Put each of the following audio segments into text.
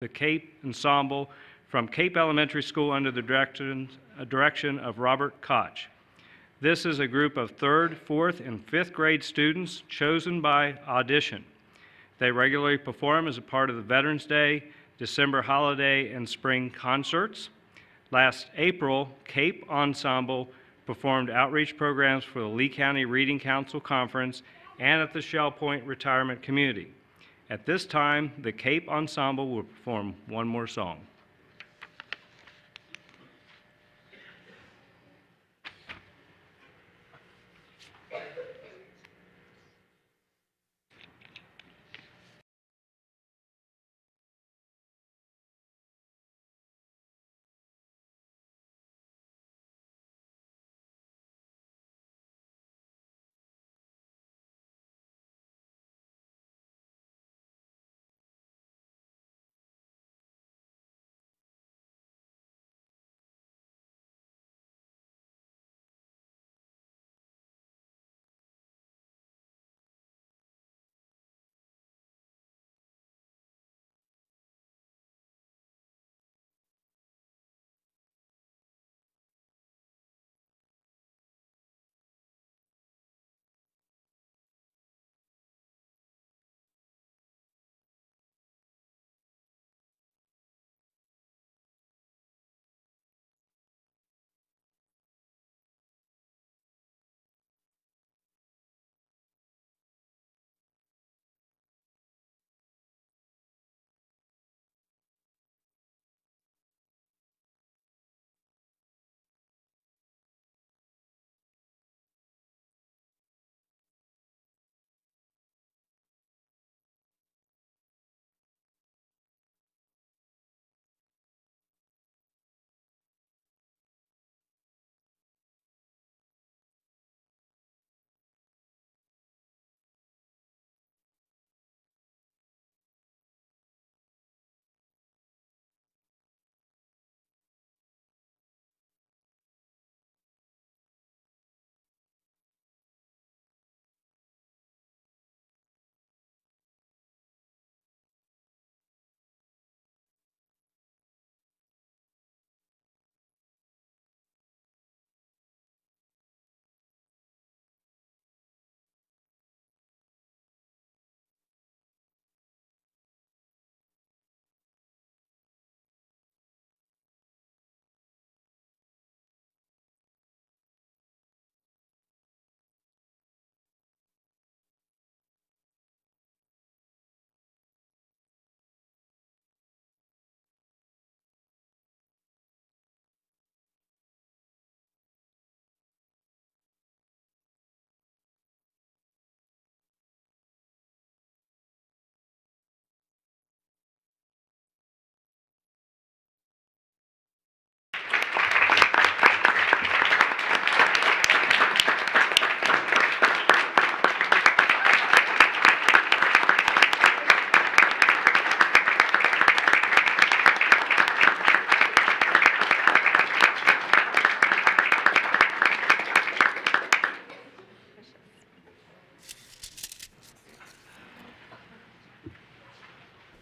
the Cape Ensemble from Cape Elementary School under the direction of Robert Koch. This is a group of 3rd, 4th, and 5th grade students chosen by audition. They regularly perform as a part of the Veterans Day, December holiday, and spring concerts. Last April, Cape Ensemble performed outreach programs for the Lee County Reading Council Conference and at the Shell Point Retirement Community. At this time, the Cape Ensemble will perform one more song.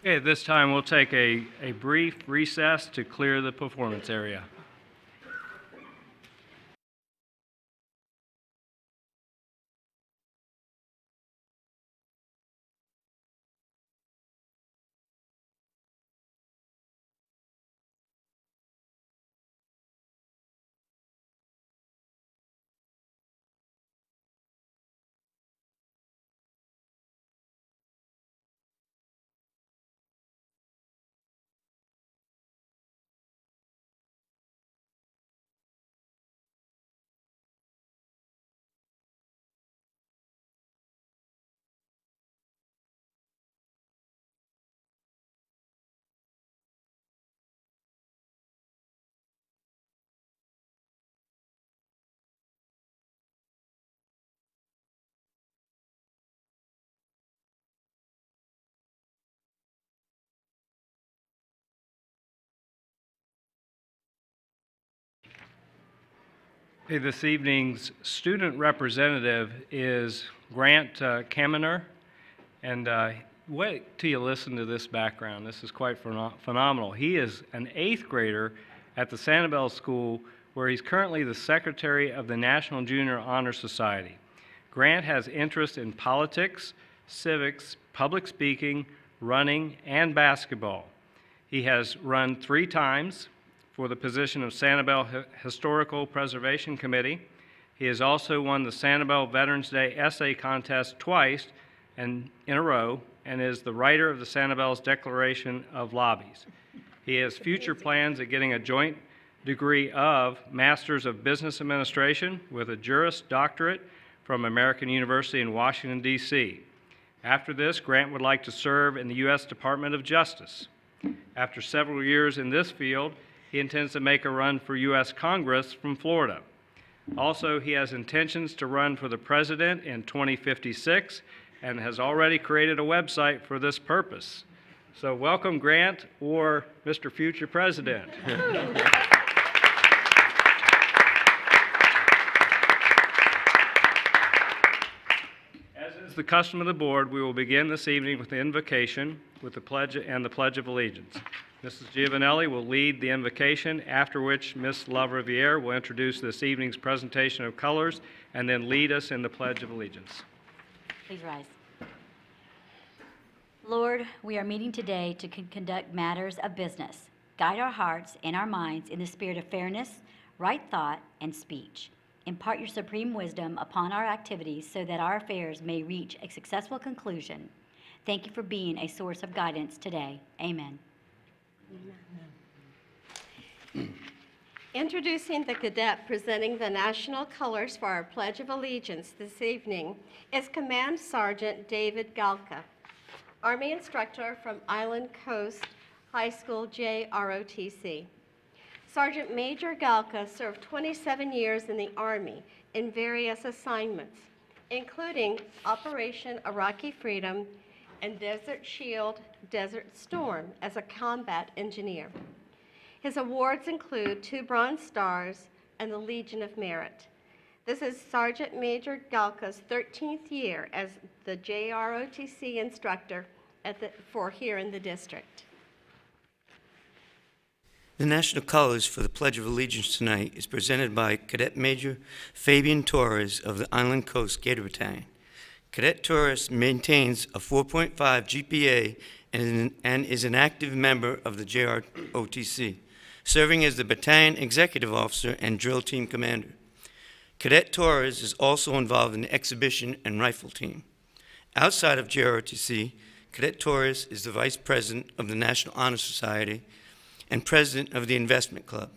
Okay, at this time we'll take a brief recess to clear the performance area. Okay, this evening's student representative is Grant Kaminer, and wait till you listen to this background. This is quite phenomenal. He is an 8th grader at the Sanibel School, where he's currently the secretary of the National Junior Honor Society. Grant has interest in politics, civics, public speaking, running, and basketball. He has run 3 times for the position of Sanibel Historical Preservation Committee. He has also won the Sanibel Veterans Day Essay Contest twice and in a row, and is the writer of the Sanibel's Declaration of Lobbies. He has future plans at getting a joint degree of Masters of Business Administration with a Juris Doctorate from American University in Washington, D.C. After this, Grant would like to serve in the U.S. Department of Justice. After several years in this field, he intends to make a run for U.S. Congress from Florida. Also, he has intentions to run for the president in 2056 and has already created a website for this purpose. So welcome, Grant, or Mr. Future President. As is the custom of the board, we will begin this evening with the invocation with the pledge and the Pledge of Allegiance. Mrs. Giovanelli will lead the invocation, after which Ms. LaRiviere will introduce this evening's presentation of colors and then lead us in the Pledge of Allegiance. Please rise. Lord, we are meeting today to conduct matters of business. Guide our hearts and our minds in the spirit of fairness, right thought, and speech. Impart your supreme wisdom upon our activities so that our affairs may reach a successful conclusion. Thank you for being a source of guidance today. Amen. Introducing the cadet presenting the national colors for our Pledge of Allegiance this evening is Command Sergeant David Galka, Army instructor from Island Coast High School JROTC. Sergeant Major Galka served 27 years in the Army in various assignments, including Operation Iraqi Freedom and Desert Shield, Desert Storm as a combat engineer. His awards include 2 Bronze Stars and the Legion of Merit. This is Sergeant Major Galka's 13th year as the JROTC instructor for here in the district. The national colors for the Pledge of Allegiance tonight is presented by Cadet Major Fabian Torres of the Island Coast Gator Battalion. Cadet Torres maintains a 4.5 GPA and is an active member of the JROTC, serving as the battalion executive officer and drill team commander. Cadet Torres is also involved in the exhibition and rifle team. Outside of JROTC, Cadet Torres is the vice president of the National Honor Society and president of the Investment Club.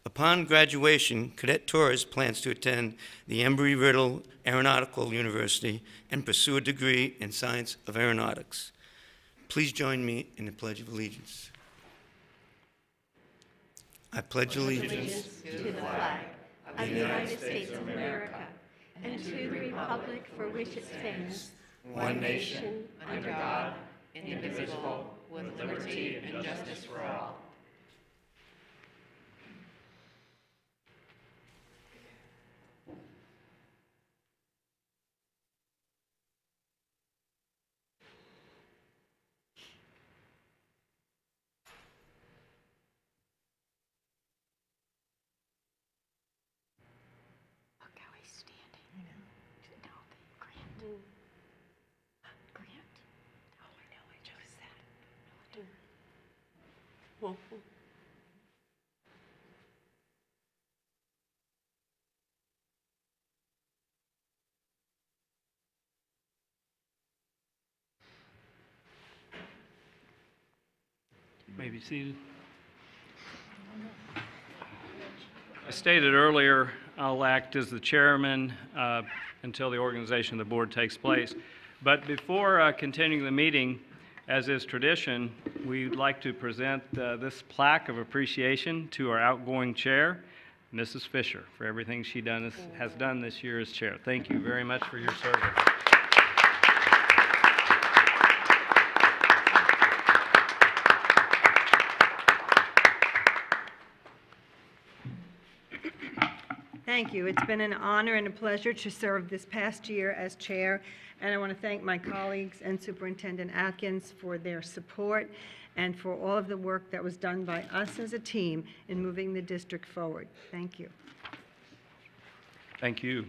Upon graduation, Cadet Torres plans to attend the Embry-Riddle Aeronautical University and pursue a degree in Science of Aeronautics. Please join me in the Pledge of Allegiance. I pledge allegiance To the flag of the United States of America and to the republic for which it stands, one nation, under God, indivisible, with liberty and justice for all. May be seated. I stated earlier, I'll act as the chairman until the organization of the board takes place. But before continuing the meeting, as is tradition, we'd like to present this plaque of appreciation to our outgoing chair, Mrs. Fisher, for everything she has done this year as chair. Thank you very much for your service. Thank you. It's been an honor and a pleasure to serve this past year as chair, and I want to thank my colleagues and Superintendent Atkins for their support and for all of the work that was done by us as a team in moving the district forward. Thank you. Thank you.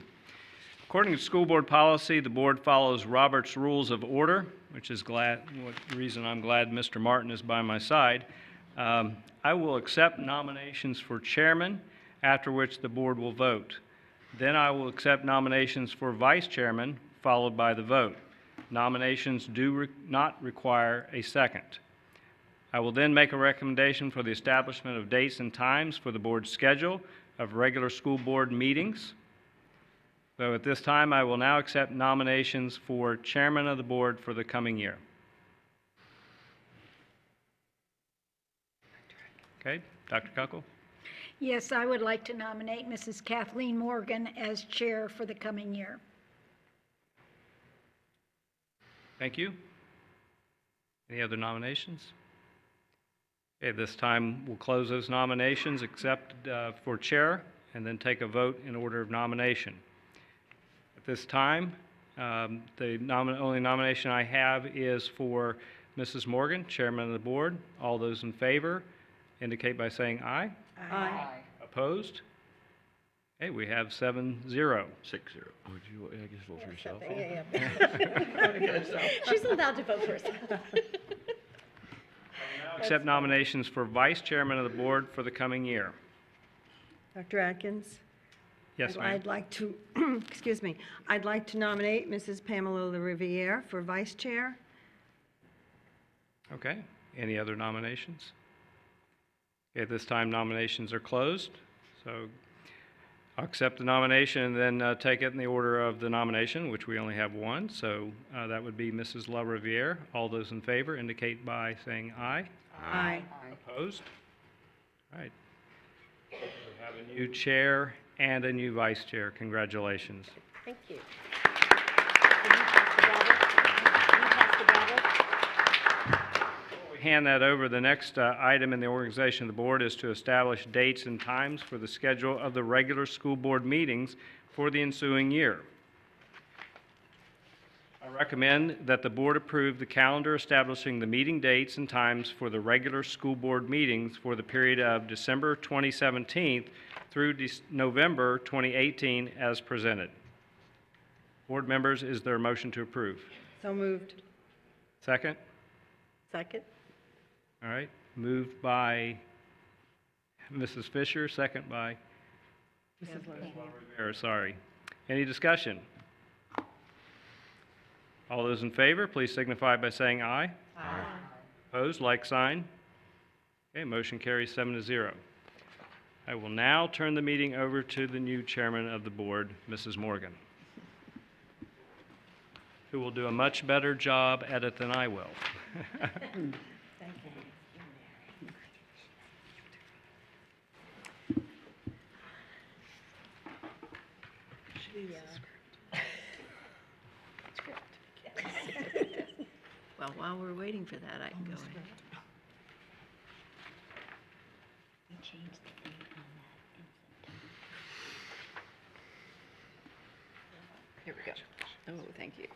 According to school board policy, the board follows Robert's Rules of Order, which is the reason I'm glad Mr. Martin is by my side. I will accept nominations for chairman, after which the board will vote. Then I will accept nominations for vice chairman, followed by the vote. Nominations do not require a second. I will then make a recommendation for the establishment of dates and times for the board's schedule of regular school board meetings. So at this time, I will now accept nominations for chairman of the board for the coming year. Okay, Dr. Kuckel? Yes, I would like to nominate Mrs. Kathleen Morgan as chair for the coming year. Thank you. Any other nominations? Okay, this time we'll close those nominations, except for chair, and then take a vote in order of nomination. At this time, the only nomination I have is for Mrs. Morgan, chairman of the board. All those in favor indicate by saying aye. Aye. Opposed? Okay, we have 7-0. 6-0. Would you, I guess, vote for yourself? She's allowed to vote for herself. Accept nominations for vice chairman of the board for the coming year. Dr. Atkins? Yes, ma'am. I'd like to, excuse me, I'd like to nominate Mrs. Pamela LaRiviere for vice chair. Okay, any other nominations? Okay, at this time, nominations are closed. So I'll accept the nomination and then take it in the order of the nomination, which we only have one. So that would be Mrs. LaRiviere. All those in favor indicate by saying aye. Aye. Opposed? All right. We have a new chair and a new vice chair. Congratulations. Thank you. We hand that over. The next item in the organization of the board is to establish dates and times for the schedule of the regular school board meetings for the ensuing year. I recommend that the board approve the calendar establishing the meeting dates and times for the regular school board meetings for the period of December 2017 through November 2018 as presented. Board members, is there a motion to approve? So moved. Second? Second? All right, moved by Mrs. Fisher, second by Mrs. Rivera, sorry. Any discussion? All those in favor, please signify by saying aye. Aye. Opposed, like sign. Okay, motion carries 7-0. I will now turn the meeting over to the new chairman of the board, Mrs. Morgan, who will do a much better job at it than I will. Well, while we're waiting for that, I can go ahead. We changed the date on that in September. Here we go. Oh, thank you.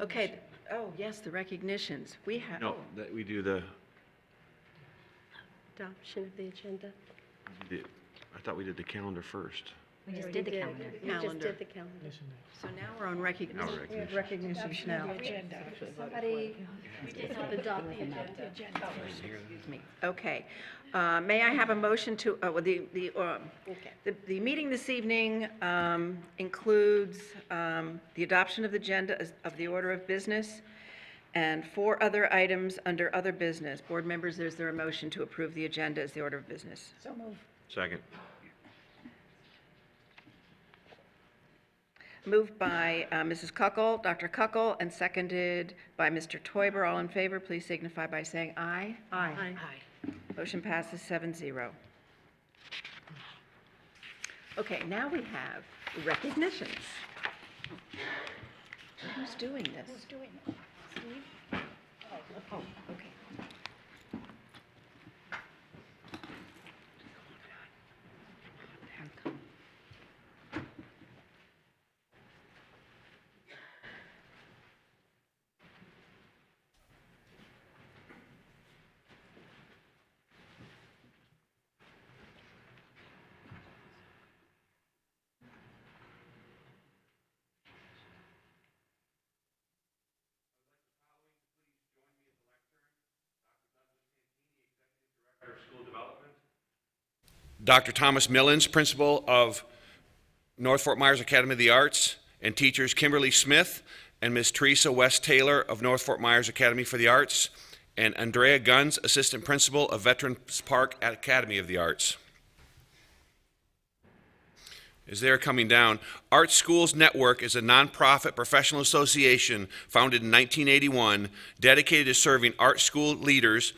Okay, oh, yes, the recognitions. We have, No, that we do the, Adoption of the agenda. I thought we did the calendar first. We just did the calendar. We just Calendar. did the calendar. so now we're on recognition. Our We have recognition. recognitions now. Somebody adopt the agenda. Excuse me. Okay. May I have a motion to, the meeting this evening includes the adoption of the agenda of the order of business and 4 other items under other business. Board members, is there a motion to approve the agenda as the order of business? So move. Second. Moved by Mrs. Kuckel, Dr. Kuckel, and seconded by Mr. Teuber. All in favor, please signify by saying aye. Aye. Aye. Motion passes 7-0. Okay, now we have recognitions. Who's doing this? Who's doing it? Steve? Oh, okay. Dr. Thomas Millens, principal of North Fort Myers Academy of the Arts, and teachers Kimberly Smith and Ms. Teresa West Taylor of North Fort Myers Academy for the Arts, and Andrea Guns, assistant principal of Veterans Park Academy of the Arts. As they're coming down, Art Schools Network is a nonprofit professional association founded in 1981, dedicated to serving art school leaders,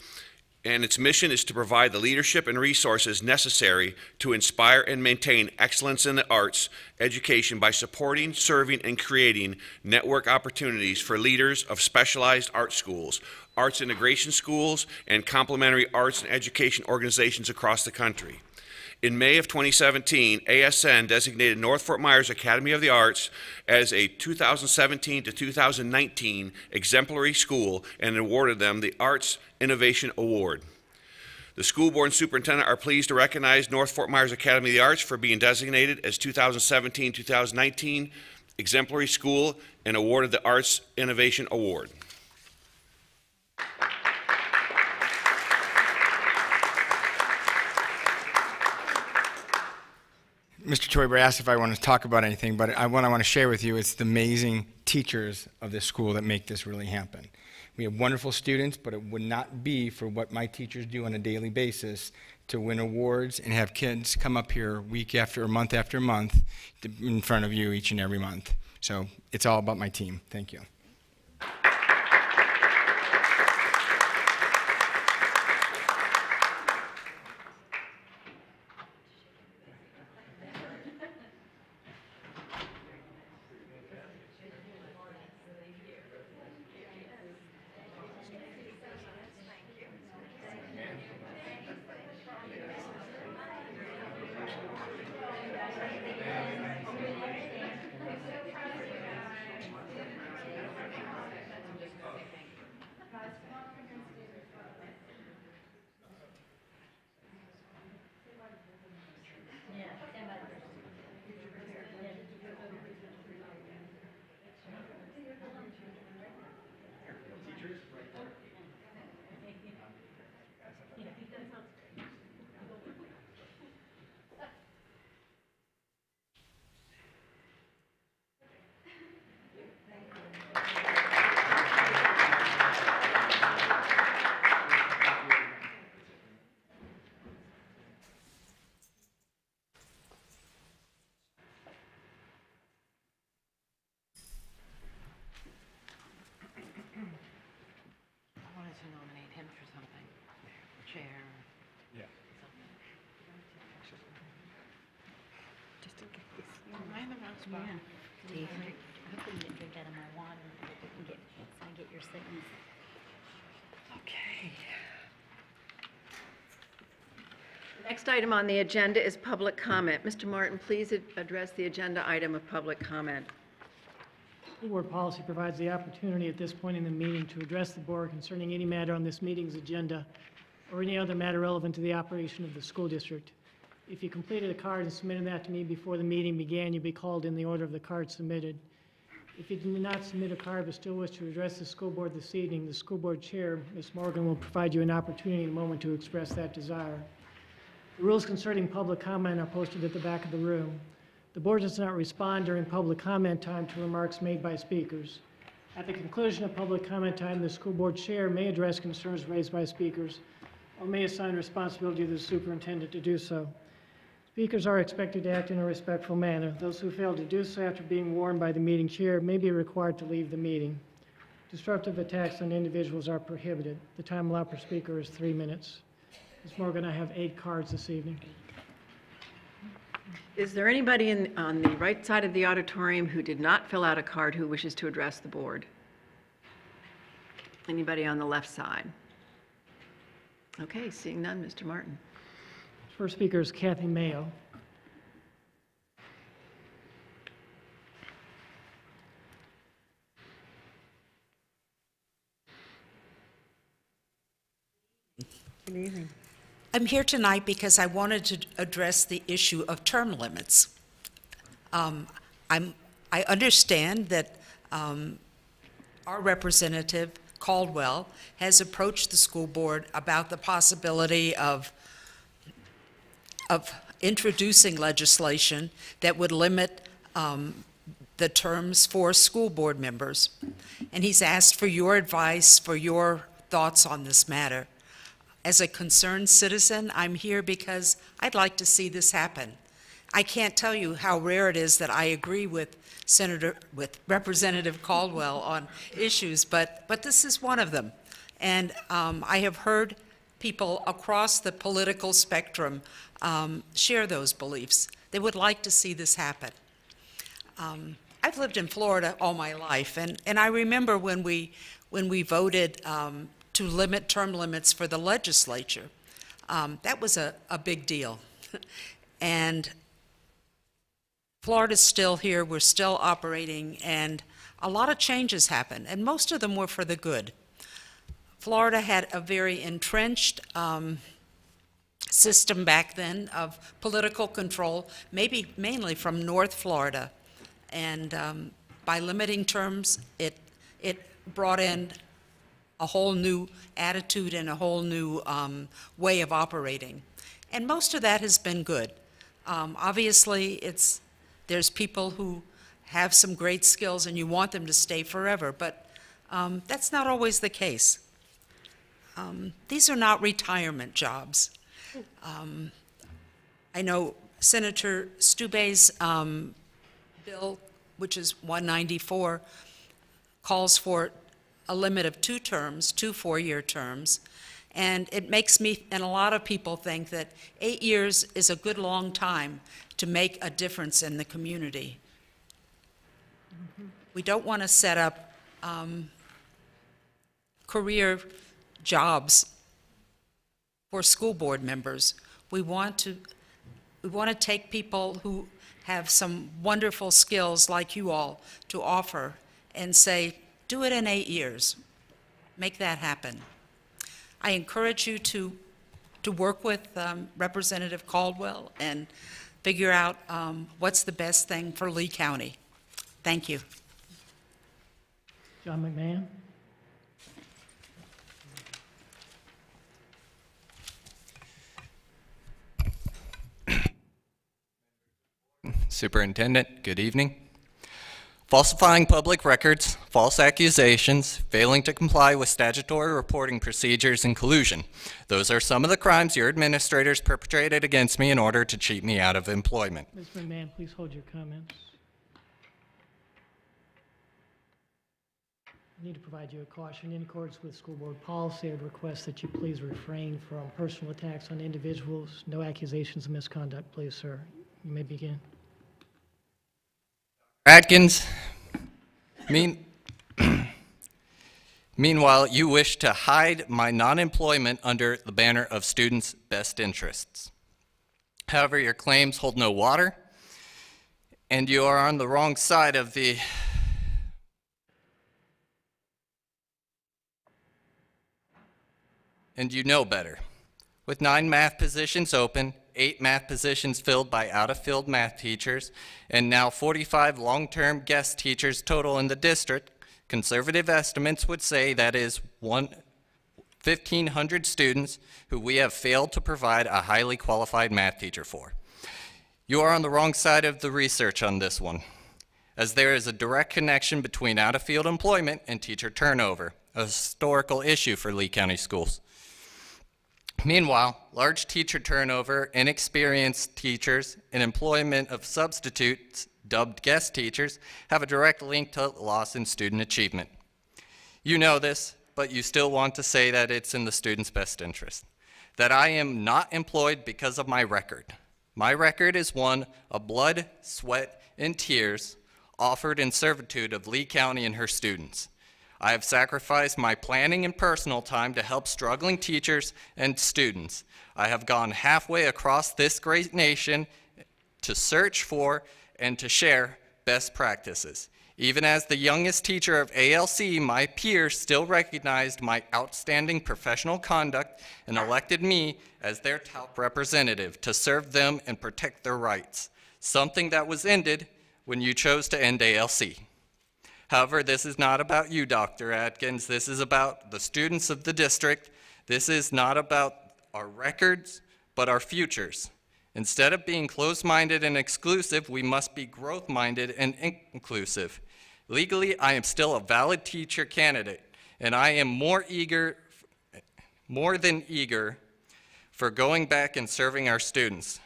and its mission is to provide the leadership and resources necessary to inspire and maintain excellence in the arts education by supporting, serving, and creating network opportunities for leaders of specialized art schools, arts integration schools, and complementary arts and education organizations across the country. In May of 2017, ASN designated North Fort Myers Academy of the Arts as a 2017 to 2019 exemplary school and awarded them the Arts Innovation Award. The school board and superintendent are pleased to recognize North Fort Myers Academy of the Arts for being designated as 2017-2019 exemplary school and awarded the Arts Innovation Award. Mr. Toiber asked if I want to talk about anything, but what I want to share with you is the amazing teachers of this school that make this really happen. We have wonderful students, but it would not be for what my teachers do on a daily basis to win awards and have kids come up here week after month in front of you each and every month. So it's all about my team. Thank you. Yeah. Steve, I hope we can drink out of my water. We can get your sickness. Okay. Next item on the agenda is public comment. Mr. Martin, please address the agenda item of public comment. School board policy provides the opportunity at this point in the meeting to address the board concerning any matter on this meeting's agenda or any other matter relevant to the operation of the school district. If you completed a card and submitted that to me before the meeting began, you'll be called in the order of the card submitted. If you did not submit a card but still wish to address the school board this evening, the school board chair, Ms. Morgan, will provide you an opportunity in a moment to express that desire. The rules concerning public comment are posted at the back of the room. The board does not respond during public comment time to remarks made by speakers. At the conclusion of public comment time, the school board chair may address concerns raised by speakers or may assign responsibility to the superintendent to do so. Speakers are expected to act in a respectful manner. Those who fail to do so after being warned by the meeting chair may be required to leave the meeting. Disruptive attacks on individuals are prohibited. The time allowed per speaker is 3 minutes. Ms. Morgan, I have 8 cards this evening. Is there anybody on the right side of the auditorium who did not fill out a card who wishes to address the board? Anybody on the left side? Okay, seeing none, Mr. Martin. First speaker is Kathy Mayo. Good evening. I'm here tonight because I wanted to address the issue of term limits. I understand that our representative, Caldwell, has approached the school board about the possibility of of introducing legislation that would limit the terms for school board members. And he's asked for your advice, for your thoughts on this matter. As a concerned citizen, I'm here because I'd like to see this happen. I can't tell you how rare it is that I agree with Representative Caldwell on issues, but this is one of them. And I have heard people across the political spectrum share those beliefs. They would like to see this happen. I've lived in Florida all my life, and I remember when we voted to limit term limits for the legislature. That was a big deal. And Florida's still here, we're still operating, and a lot of changes happened, and most of them were for the good. Florida had a very entrenched system back then of political control, maybe mainly from North Florida. And by limiting terms, it brought in a whole new attitude and a whole new way of operating. And most of that has been good. Obviously, there's people who have some great skills and you want them to stay forever, but that's not always the case. These are not retirement jobs. I know Senator Stubay's bill, which is 194, calls for a limit of 2 terms, 2 4-year terms, and it makes me and a lot of people think that 8 years is a good long time to make a difference in the community. We don't want to set up career jobs for school board members. We want to take people who have some wonderful skills like you all to offer and say, do it in 8 years. Make that happen. I encourage you to work with Representative Caldwell and figure out what's the best thing for Lee County. Thank you. John McMahon. Superintendent, good evening. Falsifying public records, false accusations, failing to comply with statutory reporting procedures, and collusion. Those are some of the crimes your administrators perpetrated against me in order to cheat me out of employment. Ms. McMahon, please hold your comments. I need to provide you a caution. In accordance with school board policy, I would request that you please refrain from personal attacks on individuals. No accusations of misconduct, please, sir. You may begin. Atkins, meanwhile, you wish to hide my non-employment under the banner of students' best interests. However, your claims hold no water, and you are on the wrong side of the and you know better. With 9 math positions open, 8 math positions filled by out-of-field math teachers, and now 45 long-term guest teachers total in the district, conservative estimates would say that is 1,500 students who we have failed to provide a highly qualified math teacher for. You are on the wrong side of the research on this one, as there is a direct connection between out-of-field employment and teacher turnover, a historical issue for Lee County schools. Meanwhile, large teacher turnover, inexperienced teachers, and employment of substitutes, dubbed guest teachers, have a direct link to loss in student achievement. You know this, but you still want to say that it's in the student's best interest. That I am not employed because of my record. My record is one of blood, sweat, and tears offered in servitude of Lee County and her students. I have sacrificed my planning and personal time to help struggling teachers and students. I have gone halfway across this great nation to search for and to share best practices. Even as the youngest teacher of ALC, my peers still recognized my outstanding professional conduct and elected me as their top representative to serve them and protect their rights, something that was ended when you chose to end ALC. However, this is not about you, Dr. Atkins. This is about the students of the district. This is not about our records, but our futures. Instead of being closed-minded and exclusive, we must be growth-minded and inclusive. Legally, I am still a valid teacher candidate, and I am more than eager for going back and serving our students.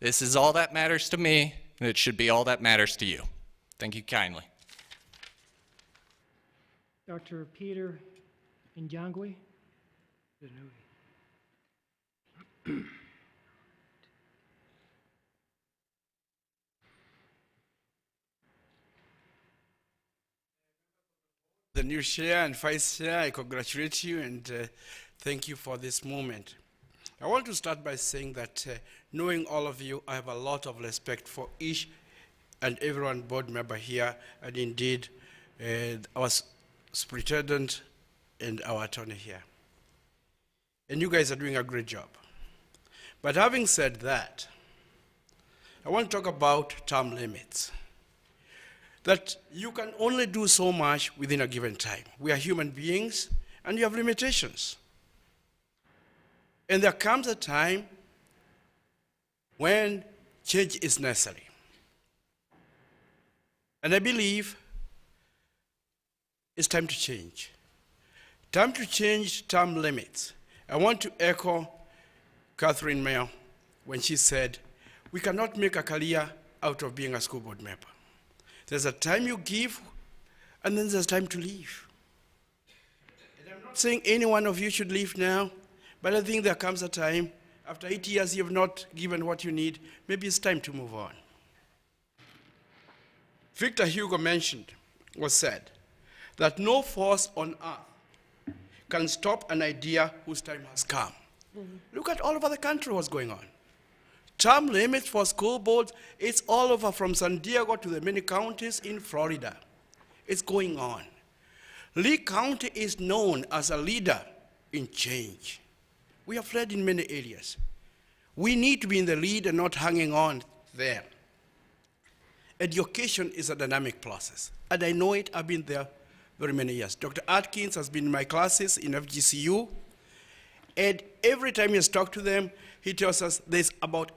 This is all that matters to me, and it should be all that matters to you. Thank you kindly. Dr. Peter Njangwe. The new chair and vice chair, I congratulate you and thank you for this moment. I want to start by saying that knowing all of you, I have a lot of respect for each and every board member here, and indeed our superintendent and our attorney here. And you guys are doing a great job. But having said that, I want to talk about term limits. That you can only do so much within a given time. We are human beings, and you have limitations. And there comes a time when change is necessary. And I believe it's time to change. Time to change term limits. I want to echo Catherine Mayo when she said, we cannot make a career out of being a school board member. There's a time you give, and then there's time to leave. And I'm not saying any one of you should leave now, but I think there comes a time, after 8 years you have not given what you need, maybe it's time to move on. Victor Hugo mentioned, or said, that no force on earth can stop an idea whose time has come. Look at all over the country what's going on. Term limits for school boards, it's all over from San Diego to the many counties in Florida. It's going on. Lee County is known as a leader in change. We have led in many areas. We need to be in the lead and not hanging on there. Education is a dynamic process, and I know it. I've been there very many years. Dr. Atkins has been in my classes in FGCU, and every time you talk to them, he tells us there's about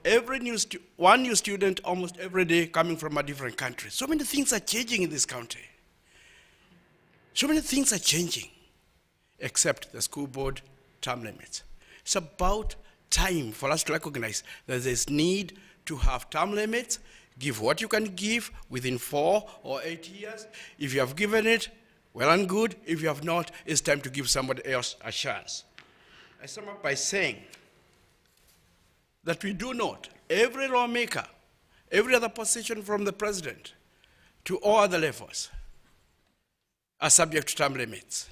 one new student almost every day coming from a different country. So many things are changing in this country. So many things are changing, except the school board term limits. It's about time for us to recognize that there's need to have term limits, give what you can give within 4 or 8 years. If you have given it, well and good. If you have not, it's time to give somebody else a chance. I sum up by saying that we do not, every lawmaker, every other position from the president to all other levels are subject to term limits.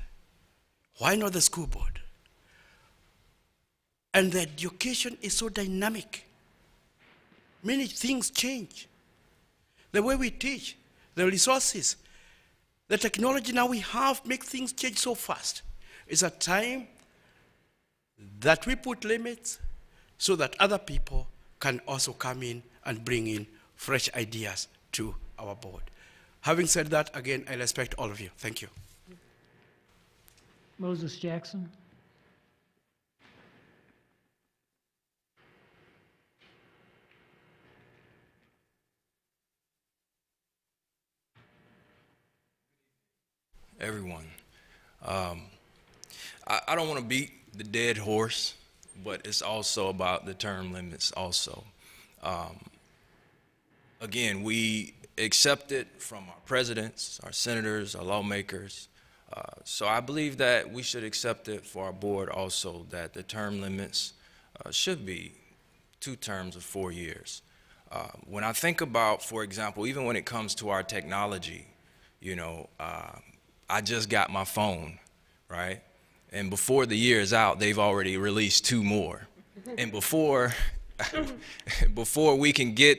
Why not the school board? And the education is so dynamic. Many things change. The way we teach, the resources, the technology now we have make things change so fast. It's a time that we put limits so that other people can also come in and bring in fresh ideas to our board. Having said that, again, I respect all of you. Thank you. Moses Jackson. Everyone. I don't want to beat the dead horse, but it's also about the term limits also. Again, we accept it from our presidents, our senators, our lawmakers. So I believe that we should accept it for our board also, that the term limits should be 2 terms of 4 years. When I think about, for example, even when it comes to our technology, you know, I just got my phone, right? And before the year is out, they've already released 2 more. And before we can get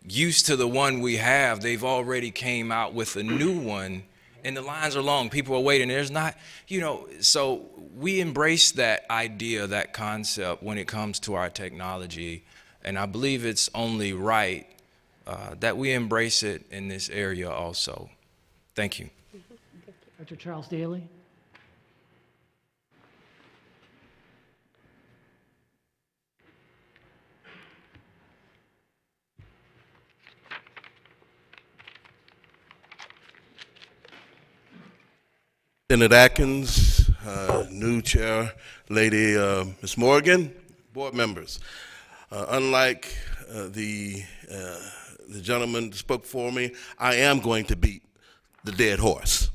used to the one we have, they've already came out with a new one, and the lines are long. People are waiting. There's not, you know, so we embrace that idea, that concept when it comes to our technology, and I believe it's only right that we embrace it in this area also. Thank you. Dr. Charles Daly. Superintendent Atkins, new chair lady Ms. Morgan, board members. Unlike the gentleman that spoke for me, I am going to beat the dead horse.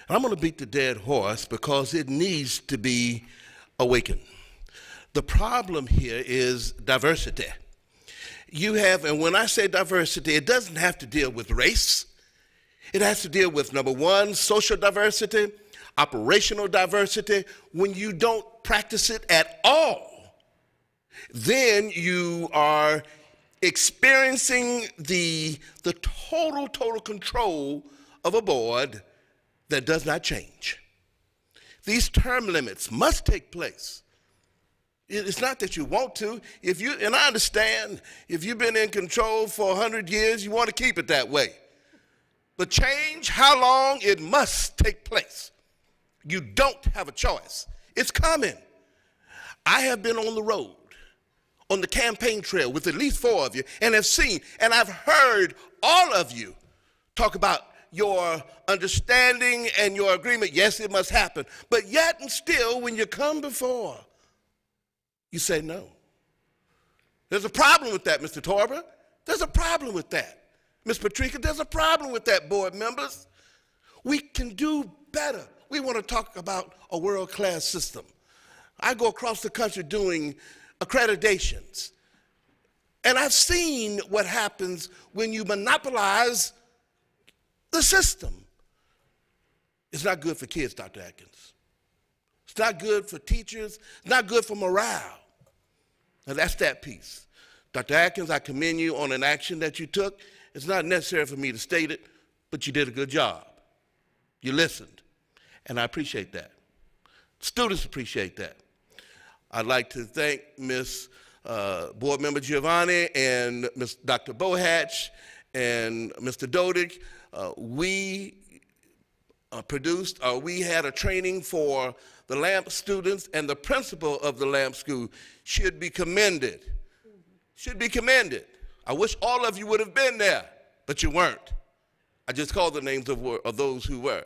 And I'm going to beat the dead horse because it needs to be awakened. The problem here is diversity. You have, and when I say diversity, it doesn't have to deal with race. It has to deal with, number one, social diversity, operational diversity. When you don't practice it at all, then you are experiencing the total control of a board that does not change. These term limits must take place. It's not that you want to. And I understand, if you've been in control for 100 years, you want to keep it that way. But change, how long, it must take place. You don't have a choice. It's coming. I have been on the road, on the campaign trail with at least 4 of you, and have seen, and I've heard all of you talk about your understanding and your agreement. Yes, it must happen. But yet and still, when you come before, you say no. There's a problem with that, Mr. Torber. There's a problem with that. Ms. Patrica, there's a problem with that, board members. We can do better. We want to talk about a world-class system. I go across the country doing accreditations, and I've seen what happens when you monopolize the system. It's not good for kids, Dr. Atkins. It's not good for teachers. It's not good for morale. Now, that's that piece. Dr. Atkins, I commend you on an action that you took. It's not necessary for me to state it, but you did a good job. You listened, and I appreciate that. Students appreciate that. I'd like to thank Ms. Board Member Giovanni and Ms. Dr. Bohatch and Mr. Dodig. We had a training for the LAMP students, and the principal of the LAMP school should be commended. Should be commended. I wish all of you would have been there, but you weren't. I just called the names of those who were.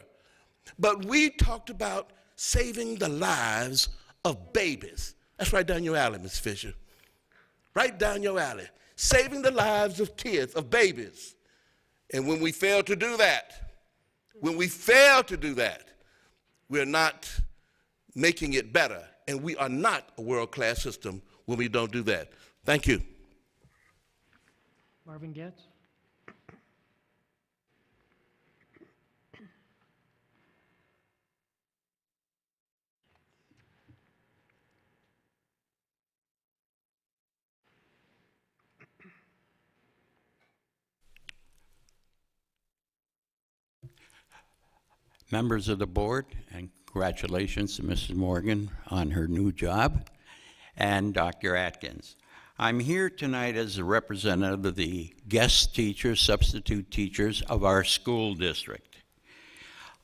But we talked about saving the lives of babies. That's right down your alley, Ms. Fisher. Right down your alley. Saving the lives of kids, of babies. And when we fail to do that, we're not making it better. And we are not a world-class system when we don't do that. Thank you. Marvin Getz. Members of the board, and congratulations to Mrs. Morgan on her new job, and Dr. Atkins. I'm here tonight as a representative of the guest teachers, substitute teachers of our school district.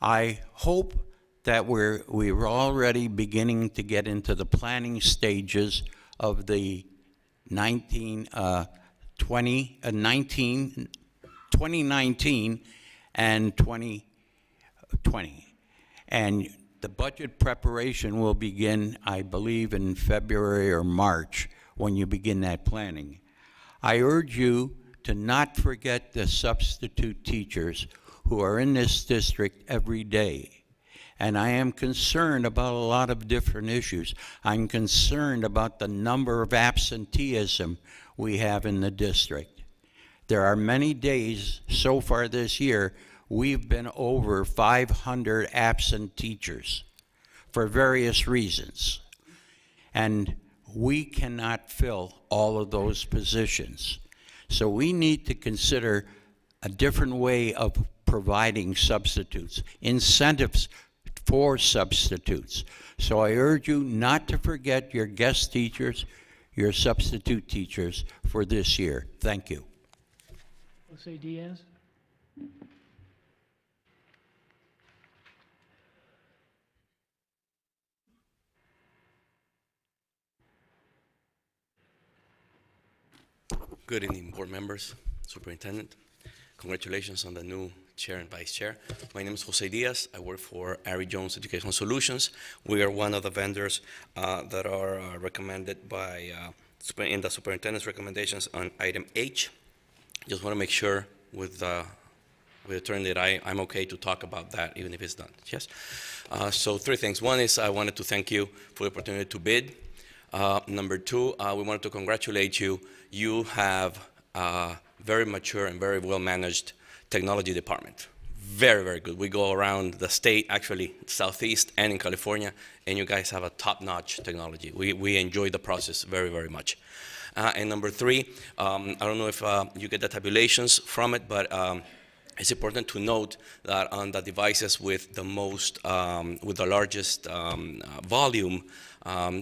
I hope that we're already beginning to get into the planning stages of the 2019 and 2020. And the budget preparation will begin, I believe, in February or March when you begin that planning. I urge you to not forget the substitute teachers who are in this district every day. And I am concerned about a lot of different issues. I'm concerned about the number of absenteeism we have in the district. There are many days so far this year we've been over 500 absent teachers for various reasons. And we cannot fill all of those positions. So we need to consider a different way of providing substitutes, incentives for substitutes. So I urge you not to forget your guest teachers, your substitute teachers for this year. Thank you. Jose Diaz. Good evening, board members, superintendent. Congratulations on the new Chair and Vice Chair. My name is Jose Diaz. I work for Ari Jones Educational Solutions. We are one of the vendors that are recommended by in the superintendent's recommendations on item H. Just want to make sure with the attorney that I'm okay to talk about that, even if it's done. Yes. So 3 things. One is I wanted to thank you for the opportunity to bid. Number 2, we wanted to congratulate you. You have very mature and very well-managed technology department. Very, very good. We go around the state, actually Southeast and in California, and you guys have a top-notch technology. We enjoy the process very, very much. And number 3, I don't know if you get the tabulations from it, but it's important to note that on the devices with the most, with the largest volume,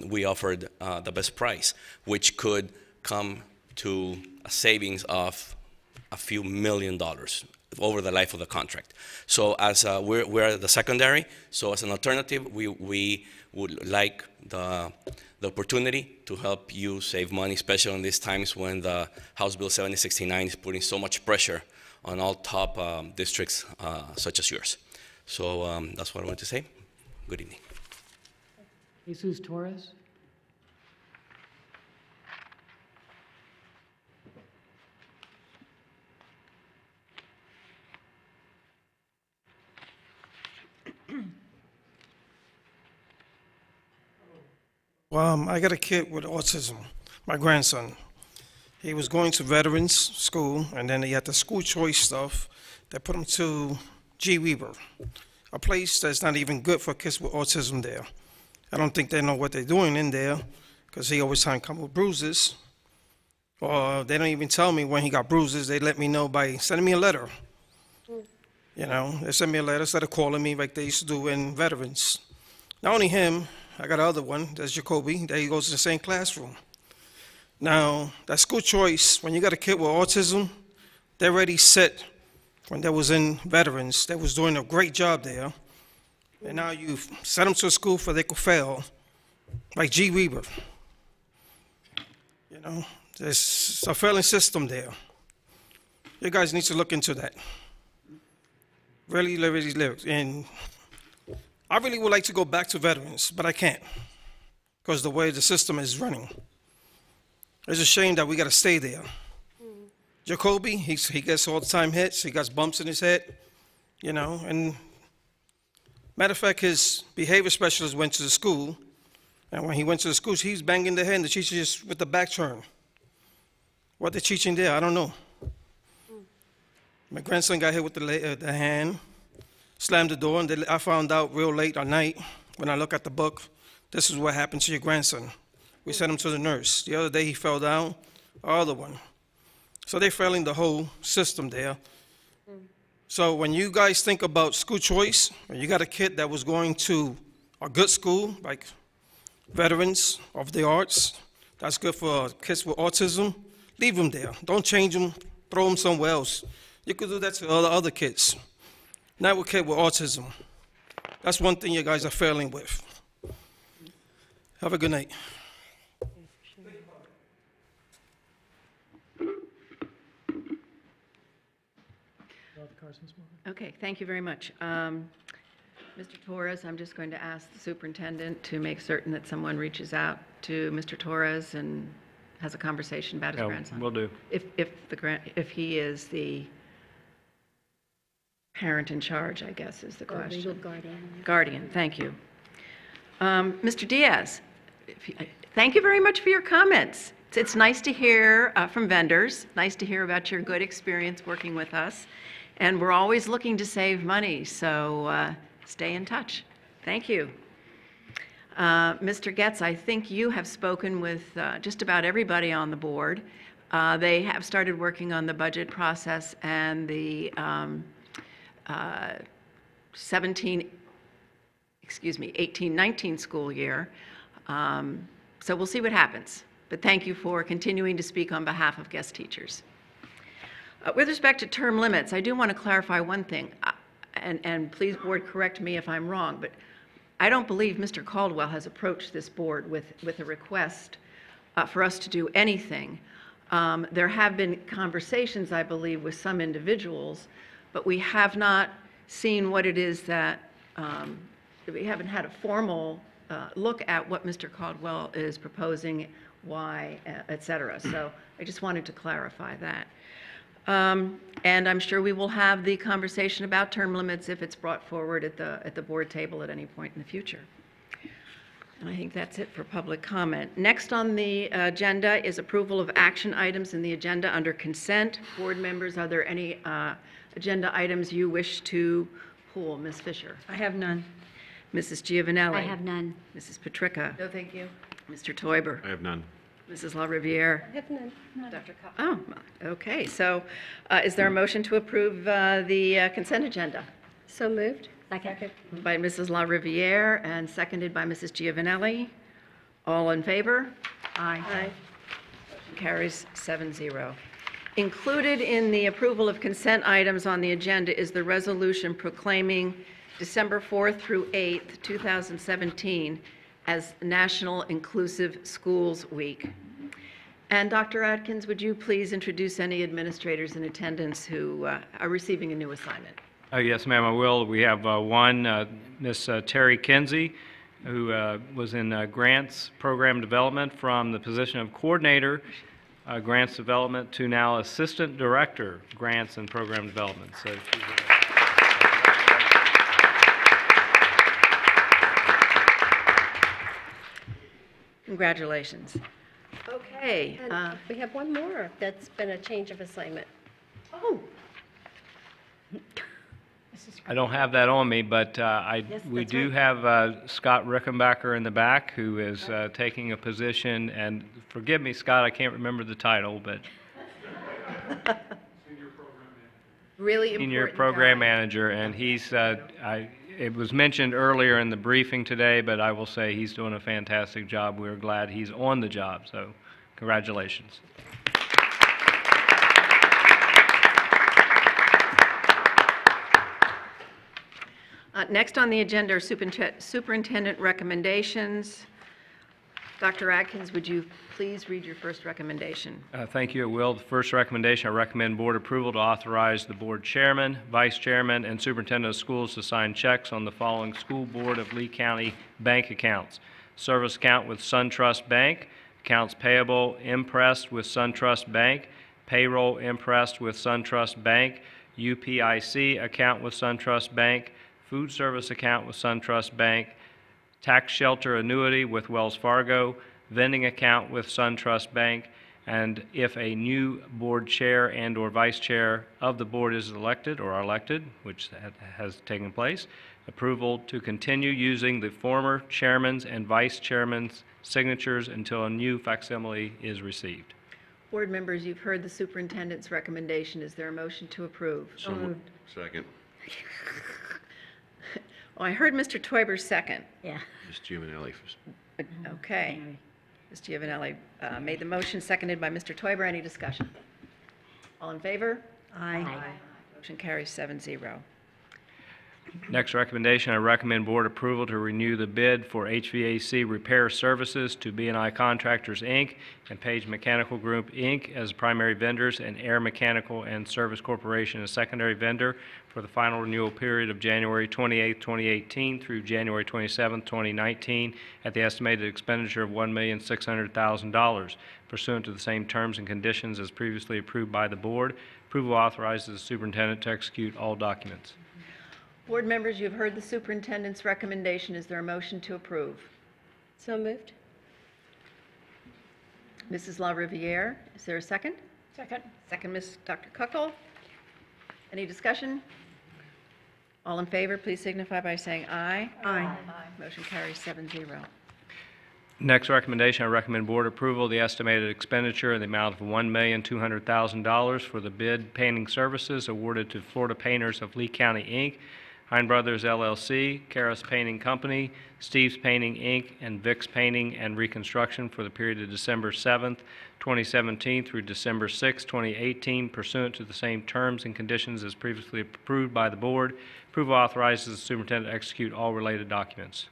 we offered the best price, which could come to a savings of a few $1 million over the life of the contract. So as we're the secondary, so as an alternative, we would like the opportunity to help you save money, especially in these times when the House Bill 7069 is putting so much pressure on all top districts such as yours. So that's what I wanted to say. Good evening. Jesus Torres. Well, I got a kid with autism, my grandson. He was going to veterans school, and then he had the school choice stuff that put him to G. Weber, a place that's not even good for kids with autism there. I don't think they know what they're doing in there, because he always time come with bruises. Or they don't even tell me when he got bruises. They let me know by sending me a letter. You know, they send me a letter instead of calling me like they used to do in veterans. Not only him, I got another one, that's Jacoby, that he goes to the same classroom. Now, that school choice, when you got a kid with autism, they're already set when they was in veterans. They was doing a great job there. And now you sent them to a school for they could fail, like G. Weber. You know, there's a failing system there. You guys need to look into that. Really, really, really. And I really would like to go back to veterans, but I can't because the way the system is running. It's a shame that we got to stay there. Jacoby, he gets all the time hits. He got bumps in his head, you know. And matter of fact, his behavior specialist went to the school, and when he went to the school, he's banging the head, and the teacher just with the back turn. What they're teaching there, I don't know. My grandson got hit with the hand, slammed the door, and I found out real late at night when I look at the book, this is what happened to your grandson. We sent him to the nurse. The other day he fell down, the other one. So they're failing the whole system there. So when you guys think about school choice, when you got a kid that was going to a good school, like Veterans of the Arts, that's good for kids with autism, leave them there. Don't change them, throw them somewhere else. You could do that to other kids, not with kids with autism. That's one thing you guys are failing with. Have a good night. Okay, thank you very much. Mr. Torres, I'm just going to ask the superintendent to make certain that someone reaches out to Mr. Torres and has a conversation about his grandson. Will do. If he is the parent in charge, I guess, is the question. Legal guardian. Guardian, thank you. Mr. Diaz, thank you very much for your comments. It's nice to hear from vendors, nice to hear about your good experience working with us. And we're always looking to save money, so stay in touch. Thank you. Mr. Getz, I think you have spoken with just about everybody on the board. They have started working on the budget process and the 18-19 school year. So we'll see what happens. But thank you for continuing to speak on behalf of guest teachers. With respect to term limits, I do want to clarify one thing, and please, board, correct me if I'm wrong, but I don't believe Mr. Caldwell has approached this board with a request for us to do anything. There have been conversations, I believe, with some individuals, but we have not seen what it is that, we haven't had a formal look at what Mr. Caldwell is proposing, why, et cetera. So I just wanted to clarify that. And I'm sure we will have the conversation about term limits if it's brought forward at the board table at any point in the future. And I think that's it for public comment. Next on the agenda is approval of action items in the agenda under consent. Board members, are there any agenda items you wish to pull? Ms. Fisher? I have none. Mrs. Giovanelli? I have none. Mrs. Patrica? No, thank you. Mr. Teuber? I have none. Mrs. LaRiviere? I have none. Dr. Cox? Oh, okay. So is there a motion to approve the consent agenda? So moved. Second. By Mrs. LaRiviere and seconded by Mrs. Giovanelli. All in favor? Aye. Aye. Carries 7-0. Included in the approval of consent items on the agenda is the resolution proclaiming December 4th through 8th, 2017 as National Inclusive Schools Week. And Dr. Atkins, would you please introduce any administrators in attendance who are receiving a new assignment? Yes, ma'am, I will. We have one, Miss Terry Kinsey, who was in grants program development from the position of coordinator grants development to now assistant director grants and program development. So she's Congratulations. Okay. And we have one more that's been a change of assignment. Oh. I don't have that on me, but we do have Scott Rickenbacker in the back, who is taking a position, and forgive me, Scott, I can't remember the title, but Really important. Senior Program Manager, and he's, it was mentioned earlier in the briefing today, but I will say he's doing a fantastic job. We're glad he's on the job, so congratulations. Next on the agenda are superintendent recommendations. Dr. Atkins, would you please read your first recommendation? Thank you, I will. The first recommendation, I recommend board approval to authorize the board chairman, vice chairman, and superintendent of schools to sign checks on the following School Board of Lee County bank accounts. Service account with SunTrust Bank, accounts payable impressed with SunTrust Bank, payroll impressed with SunTrust Bank, UPIC account with SunTrust Bank, food service account with SunTrust Bank, tax shelter annuity with Wells Fargo, vending account with SunTrust Bank, and if a new board chair and or vice chair of the board is elected or are elected, which has taken place, approval to continue using the former chairman's and vice chairman's signatures until a new facsimile is received. Board members, you've heard the superintendent's recommendation. Is there a motion to approve? So moved. Second. Oh, I heard Mr. Teuber's second. Yeah. Ms. Giovanelli first. Okay. Ms. Giovanelli made the motion, seconded by Mr. Teuber. Any discussion? All in favor? Aye. Motion carries 7-0. Next recommendation, I recommend board approval to renew the bid for HVAC repair services to B&I Contractors, Inc. and Page Mechanical Group, Inc. as primary vendors and Air Mechanical and Service Corporation as secondary vendor for the final renewal period of January 28, 2018 through January 27, 2019 at the estimated expenditure of $1,600,000 pursuant to the same terms and conditions as previously approved by the board. Approval authorizes the superintendent to execute all documents. Board members, you've heard the superintendent's recommendation. Is there a motion to approve? So moved. Mrs. LaRiviere, is there a second? Second. Second, Dr. Kuckel. Any discussion? All in favor, please signify by saying aye. Aye. Motion carries 7-0. Next recommendation, I recommend board approval of the estimated expenditure in the amount of $1,200,000 for the bid painting services awarded to Florida Painters of Lee County, Inc., Hein Brothers, LLC, Karas Painting Company, Steve's Painting, Inc., and Vic's Painting and Reconstruction for the period of December 7th, 2017 through December 6, 2018, pursuant to the same terms and conditions as previously approved by the board. Approval authorizes the superintendent to execute all related documents.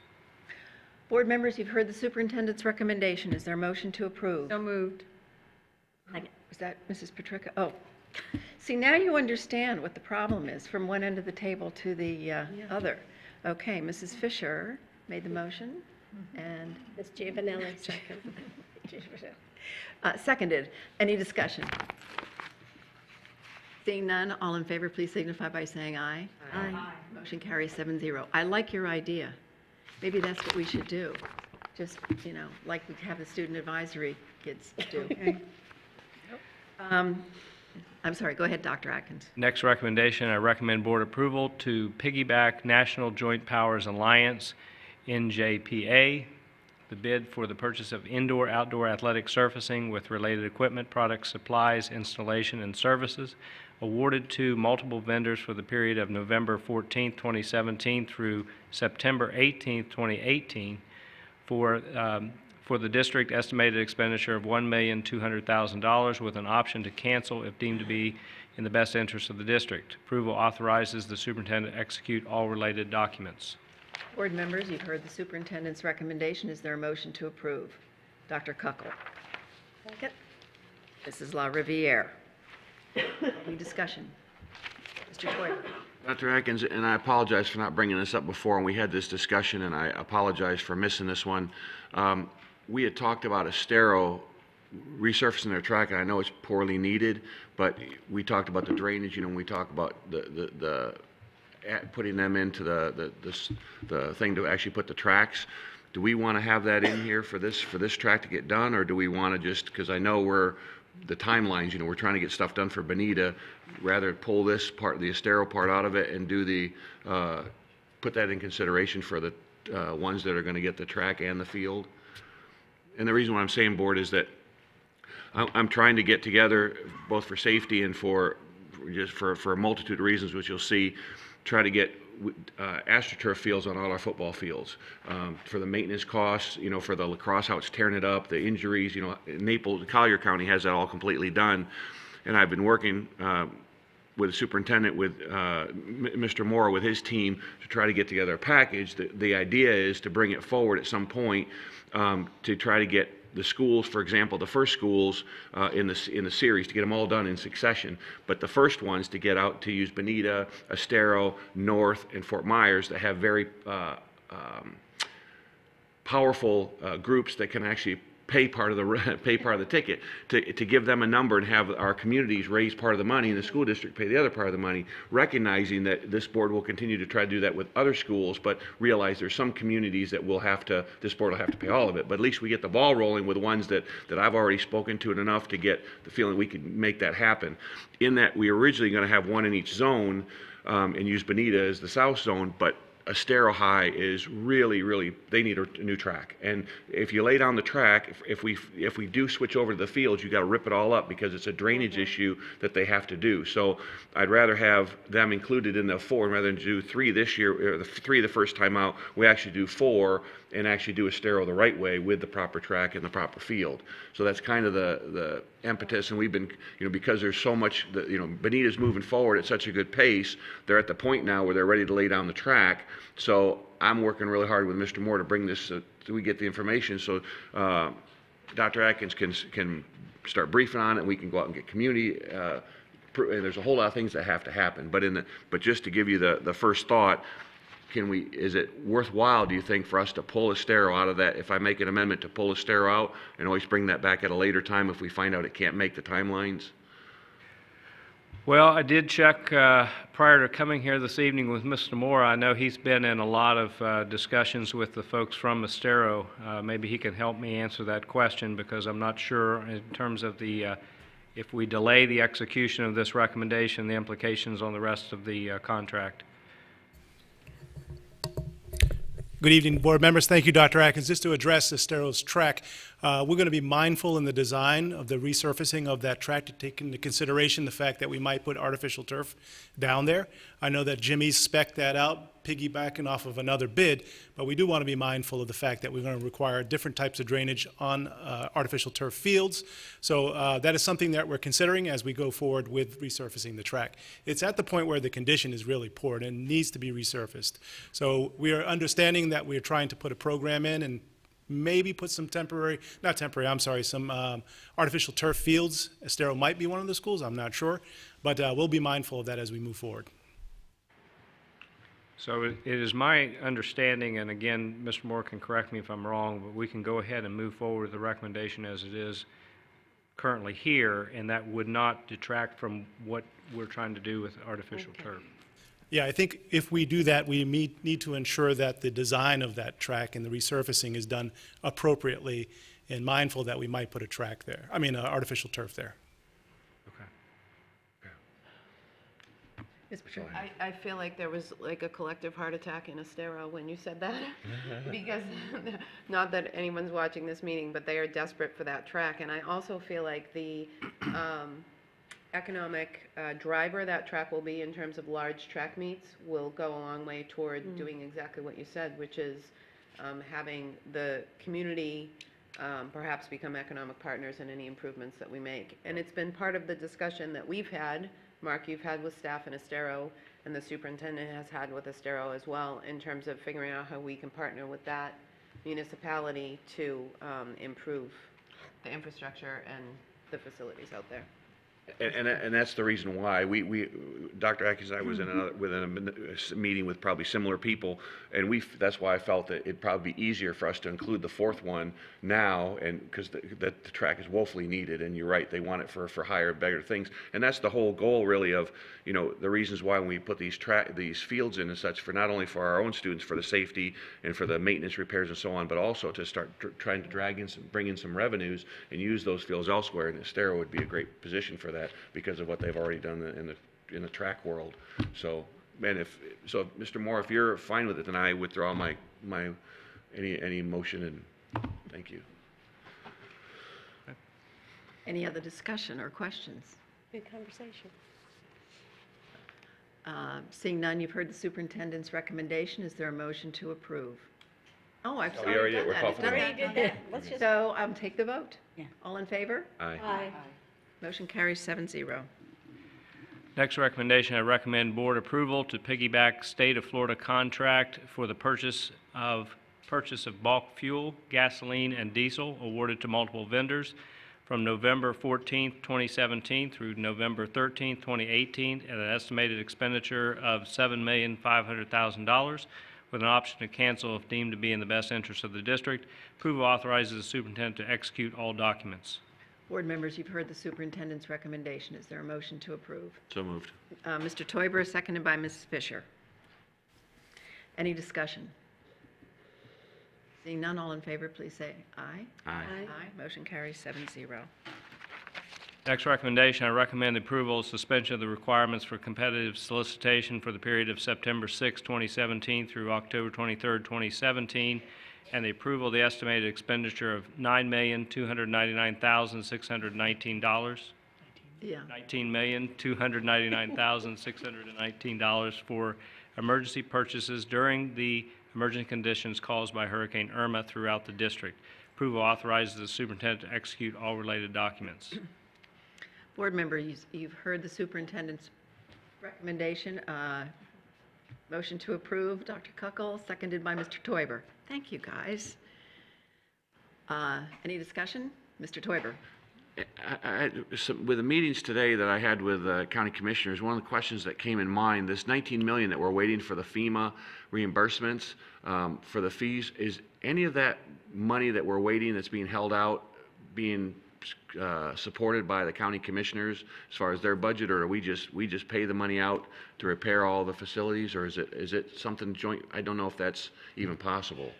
Board members, you've heard the superintendent's recommendation. Is there a motion to approve? So moved. Is that Mrs. Patrica? Oh, See, now you understand what the problem is from one end of the table to the other. Okay, Mrs. Fisher made the motion, and Ms. Giovanelli, second. Seconded. Any discussion? Seeing none, all in favor, please signify by saying aye. Aye. Motion carries 7-0. I like your idea. Maybe that's what we should do. Just, you know, like we have the student advisory kids do. I'm sorry, go ahead, Dr. Atkins. Next recommendation, I recommend board approval to piggyback National Joint Powers Alliance, NJPA, the bid for the purchase of indoor-outdoor athletic surfacing with related equipment, products, supplies, installation, and services, awarded to multiple vendors for the period of November 14, 2017 through September 18, 2018 for the district estimated expenditure of $1,200,000 with an option to cancel if deemed to be in the best interest of the district. Approval authorizes the superintendent to execute all related documents. Board members, you've heard the superintendent's recommendation. Is there a motion to approve? Dr. Kuckel. Second. Mrs. La Riviere. Any discussion? Mr. Toyer. Dr. Atkins, and I apologize for not bringing this up before, and we had this discussion, and I apologize for missing this one. We had talked about Estero resurfacing their track, and I know it's poorly needed, but we talked about the drainage, you know, when we talk about the putting them into the thing to actually put the tracks. Do we want to have that in here for this track to get done, or do we want to just, because I know the timelines, you know, we're trying to get stuff done for Bonita, rather pull this part, the Estero part out of it and do put that in consideration for the ones that are going to get the track and the field. And the reason why I'm saying board is that I'm trying to get together both for safety and for a multitude of reasons, which you'll see, try to get AstroTurf fields on all our football fields for the maintenance costs, you know, for the lacrosse, how it's tearing it up, the injuries, you know, Naples, Collier County has that all completely done. And I've been working with the superintendent, with Mr. Moore, with his team to try to get together a package. The idea is to bring it forward at some point to try to get the schools, for example, the first schools in the series, to get them all done in succession. But the first ones to get out to use Bonita, Estero, North, and Fort Myers that have very powerful groups that can actually pay part of the ticket, to give them a number and have our communities raise part of the money and the school district pay the other part of the money, recognizing that this board will continue to try to do that with other schools, but realize there's some communities that this board will have to pay all of it. But at least we get the ball rolling with ones that I've already spoken to, and enough to get the feeling we can make that happen. In that we were originally going to have one in each zone and use Bonita as the south zone, but Estero High is really, they need a new track. And if you lay down the track, if we do switch over to the fields, you got to rip it all up because it's a drainage issue that they have to do. So I'd rather have them included in the 4 rather than do 3 this year, or the 3 the first time out. We actually do 4 and actually do Estero the right way with the proper track and the proper field. So that's kind of the impetus, and we've been, you know, because there's so much, you know, Bonita's moving forward at such a good pace, they're at the point now where they're ready to lay down the track. So I'm working really hard with Mr. Moore to bring this, so we get the information, so Dr. Atkins can start briefing on it, and we can go out and get community, and there's a whole lot of things that have to happen. But just to give you the first thought, is it worthwhile, do you think, for us to pull Estero out of that? If I make an amendment to pull Estero out and always bring that back at a later time if we find out it can't make the timelines? Well, I did check prior to coming here this evening with Mr. Moore. I know he's been in a lot of discussions with the folks from Estero. Maybe he can help me answer that question, because I'm not sure in terms of if we delay the execution of this recommendation, the implications on the rest of the contract. Good evening, board members. Thank you, Dr. Atkins. Just to address Estero's track, we're going to be mindful in the design of the resurfacing of that track to take into consideration the fact that we might put artificial turf down there. I know that Jimmy's spec'd that out, piggybacking off of another bid, but we do want to be mindful of the fact that we're going to require different types of drainage on artificial turf fields. So that is something that we're considering as we go forward with resurfacing the track. It's at the point where the condition is really poor and needs to be resurfaced. So we are understanding that we are trying to put a program in and maybe put some some artificial turf fields. Estero might be one of the schools, I'm not sure, but we'll be mindful of that as we move forward. So it is my understanding, and again, Mr. Moore can correct me if I'm wrong, but we can go ahead and move forward with the recommendation as it is currently here, and that would not detract from what we're trying to do with artificial turf. Yeah, I think if we do that, we need to ensure that the design of that track and the resurfacing is done appropriately and mindful that we might put a track there, artificial turf there. Ms. Patricia. I feel like there was like a collective heart attack in Estero when you said that, because not that anyone's watching this meeting, but they are desperate for that track. And I also feel like the economic driver that track will be in terms of large track meets will go a long way toward doing exactly what you said, which is having the community perhaps become economic partners in any improvements that we make. And it's been part of the discussion that we've had, Mark, you've had with staff in Estero, and the superintendent has had with Estero as well, in terms of figuring out how we can partner with that municipality to improve the infrastructure and the facilities out there. And that's the reason why Dr. Atkins and I was in a meeting with probably similar people, and that's why I felt that it'd probably be easier for us to include the fourth one now, and because the track is woefully needed, and you're right, they want it for higher, better things, and that's the whole goal really of, the reasons why when we put these fields in and such, for not only for our own students, for the safety and for the maintenance, repairs, and so on, but also to start trying to bring in some revenues and use those fields elsewhere, and Estero would be a great position for that because of what they've already done in the track world. So, man, Mr. Moore, if you're fine with it, then I withdraw my any motion, and thank you. Any other discussion or questions? Good conversation. Seeing none, you've heard the superintendent's recommendation. Is there a motion to approve? Oh, I've we already did. We're done that. already did that. Let's just. So take the vote. Yeah. All in favor? Aye. Aye. Motion carries 7-0. Next recommendation, I recommend board approval to piggyback state of Florida contract for the purchase of bulk fuel, gasoline, and diesel awarded to multiple vendors from November 14, 2017 through November 13, 2018 at an estimated expenditure of $7,500,000 with an option to cancel if deemed to be in the best interest of the district. Approval authorizes the superintendent to execute all documents. Board members, you've heard the superintendent's recommendation. Is there a motion to approve? So moved. Mr. Teuber, seconded by Mrs. Fisher. Any discussion? Seeing none, all in favor, please say aye. Aye. Aye. Motion carries 7-0. Next recommendation, I recommend the approval of suspension of the requirements for competitive solicitation for the period of September 6, 2017 through October 23, 2017, and the approval of the estimated expenditure of $9,299,619. Yeah. $19,299,619 for emergency purchases during the emergency conditions caused by Hurricane Irma throughout the district. Approval authorizes the superintendent to execute all related documents. Board members, you've heard the superintendent's recommendation. Motion to approve, Dr. Kuckel, seconded by Mr. Teuber. Thank you, guys. Any discussion? Mr. Teuber. With the meetings today that I had with county commissioners, one of the questions that came in mind, this $19 million that we're waiting for the FEMA reimbursements for the fees, is any of that money that we're waiting that's being held out being supported by the county commissioners as far as their budget, or we just pay the money out to repair all the facilities, or is it something joint? I don't know if that's even possible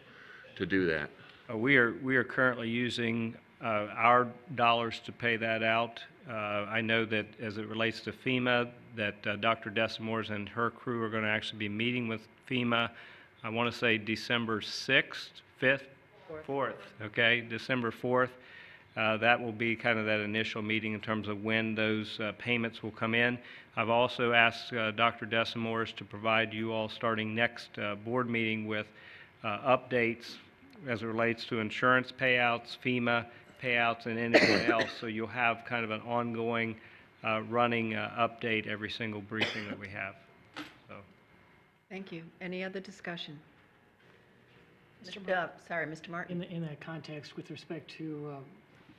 to do that. We are currently using our dollars to pay that out. I know that as it relates to FEMA, that Dr. Desamores and her crew are going to actually be meeting with FEMA. I want to say December 6th, 5th, 4th, okay, December 4th. That will be kind of that initial meeting in terms of when those payments will come in. I've also asked Dr. Desamores to provide you all starting next board meeting with updates as it relates to insurance payouts, FEMA payouts, and anything else. So you'll have kind of an ongoing running update every single briefing that we have. So. Thank you. Any other discussion? Sorry, Mr. Martin. In that context, with respect to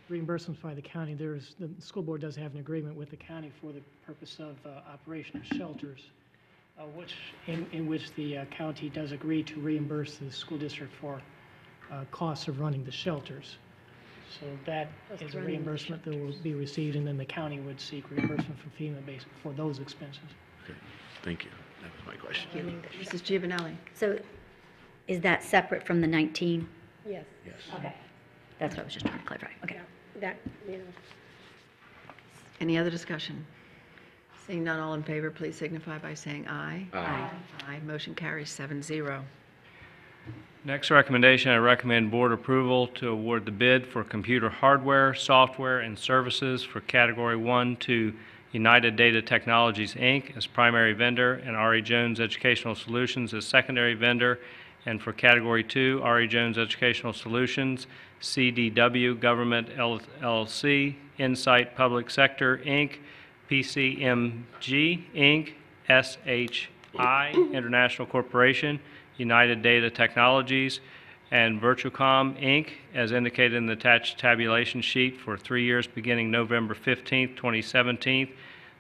reimbursements by the county, the school board does have an agreement with the county for the purpose of operation of shelters, in which the county does agree to reimburse the school district for costs of running the shelters. So that is a reimbursement that will be received, and then the county would seek reimbursement from FEMA based for those expenses. Okay, thank you. That was my question. Thank you. Mrs. Giovanelli. So is that separate from the 19? Yes. Yes. Okay. That's what I was just trying to clarify. Okay. That, you know. Any other discussion? Seeing none, all in favor, please signify by saying aye. Aye. Aye. Motion carries 7-0. Next recommendation, I recommend board approval to award the bid for computer hardware, software, and services for Category 1 to United Data Technologies, Inc. as primary vendor and R.E. Jones Educational Solutions as secondary vendor, and for Category 2, R.E. Jones Educational Solutions, CDW Government LLC, Insight Public Sector, Inc., PCMG, Inc., SHI International Corporation, United Data Technologies, and Virtucom, Inc., as indicated in the attached tabulation sheet for 3 years beginning November 15, 2017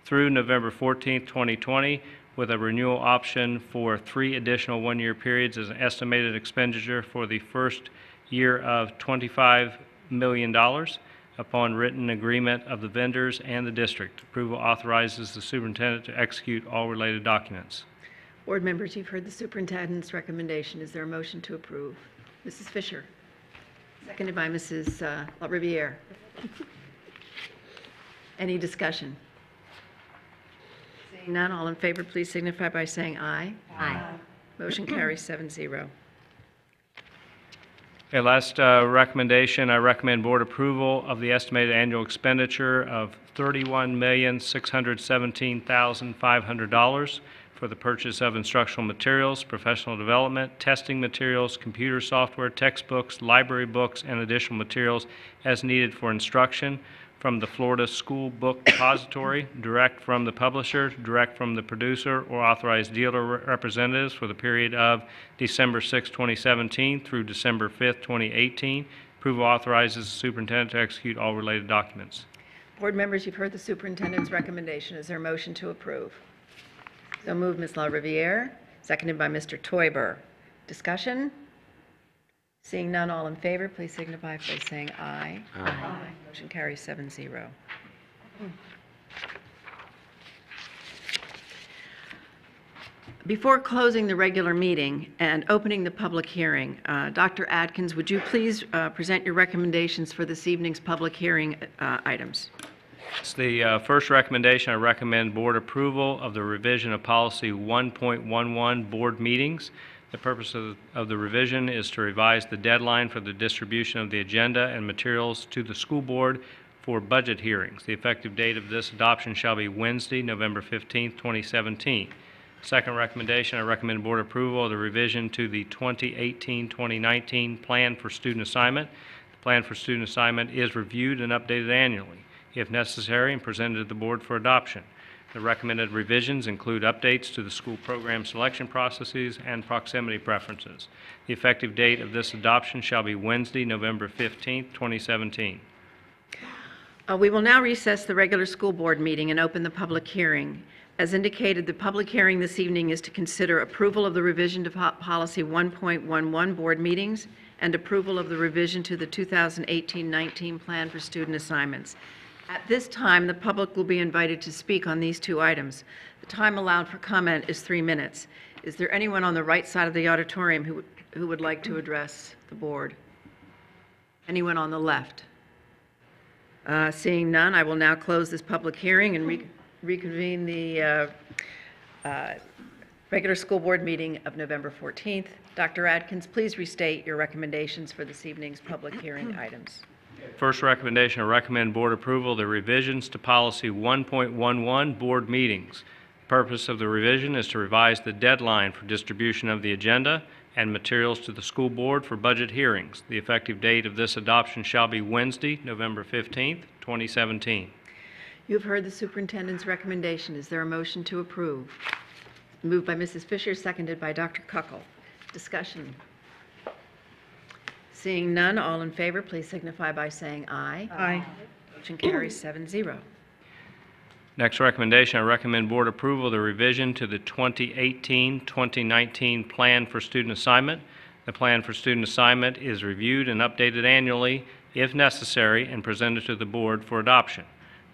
through November 14, 2020, with a renewal option for 3 additional one-year periods as an estimated expenditure for the first year of $25 million upon written agreement of the vendors and the district. Approval authorizes the superintendent to execute all related documents. Board members, you've heard the superintendent's recommendation. Is there a motion to approve? Mrs. Fisher. Seconded by Mrs. LaRiviere. Any discussion? Seeing none, all in favor, please signify by saying aye. Aye. Motion carries 7-0. Okay, last recommendation, I recommend board approval of the estimated annual expenditure of $31,617,500 for the purchase of instructional materials, professional development, testing materials, computer software, textbooks, library books, and additional materials as needed for instruction from the Florida School Book Depository, direct from the publisher, direct from the producer, or authorized dealer representatives for the period of December 6, 2017 through December 5, 2018. Approval authorizes the superintendent to execute all related documents. Board members, you've heard the superintendent's recommendation. Is there a motion to approve? So moved, Ms. LaRiviere, seconded by Mr. Teuber. Discussion? Seeing none, all in favor, please signify by saying aye. Aye. Motion carries 7-0. Before closing the regular meeting and opening the public hearing, Dr. Atkins, would you please present your recommendations for this evening's public hearing items? It's the first recommendation. I recommend board approval of the revision of policy 1.11 board meetings. The purpose of the revision is to revise the deadline for the distribution of the agenda and materials to the school board for budget hearings. The effective date of this adoption shall be Wednesday, November 15, 2017. Second recommendation, I recommend board approval of the revision to the 2018-2019 Plan for Student Assignment. The Plan for Student Assignment is reviewed and updated annually, if necessary, and presented to the board for adoption. The recommended revisions include updates to the school program selection processes and proximity preferences. The effective date of this adoption shall be Wednesday, November 15, 2017. We will now recess the regular school board meeting and open the public hearing. As indicated, the public hearing this evening is to consider approval of the revision to policy 1.11 board meetings and approval of the revision to the 2018-19 Plan for Student Assignments. At this time, the public will be invited to speak on these two items. The time allowed for comment is 3 minutes. Is there anyone on the right side of the auditorium who would like to address the board? Anyone on the left? Seeing none, I will now close this public hearing and reconvene the regular school board meeting of November 14th. Dr. Atkins, please restate your recommendations for this evening's public hearing items. First recommendation, I recommend board approval of the revisions to policy 1.11 board meetings. The purpose of the revision is to revise the deadline for distribution of the agenda and materials to the school board for budget hearings. The effective date of this adoption shall be Wednesday, November 15th, 2017. You have heard the superintendent's recommendation. Is there a motion to approve? Moved by Mrs. Fisher, seconded by Dr. Kuckel. Discussion. Seeing none, all in favor, please signify by saying aye. Aye. Motion carries 7-0. Next recommendation, I recommend board approval of the revision to the 2018-2019 Plan for Student Assignment. The Plan for Student Assignment is reviewed and updated annually, if necessary, and presented to the board for adoption.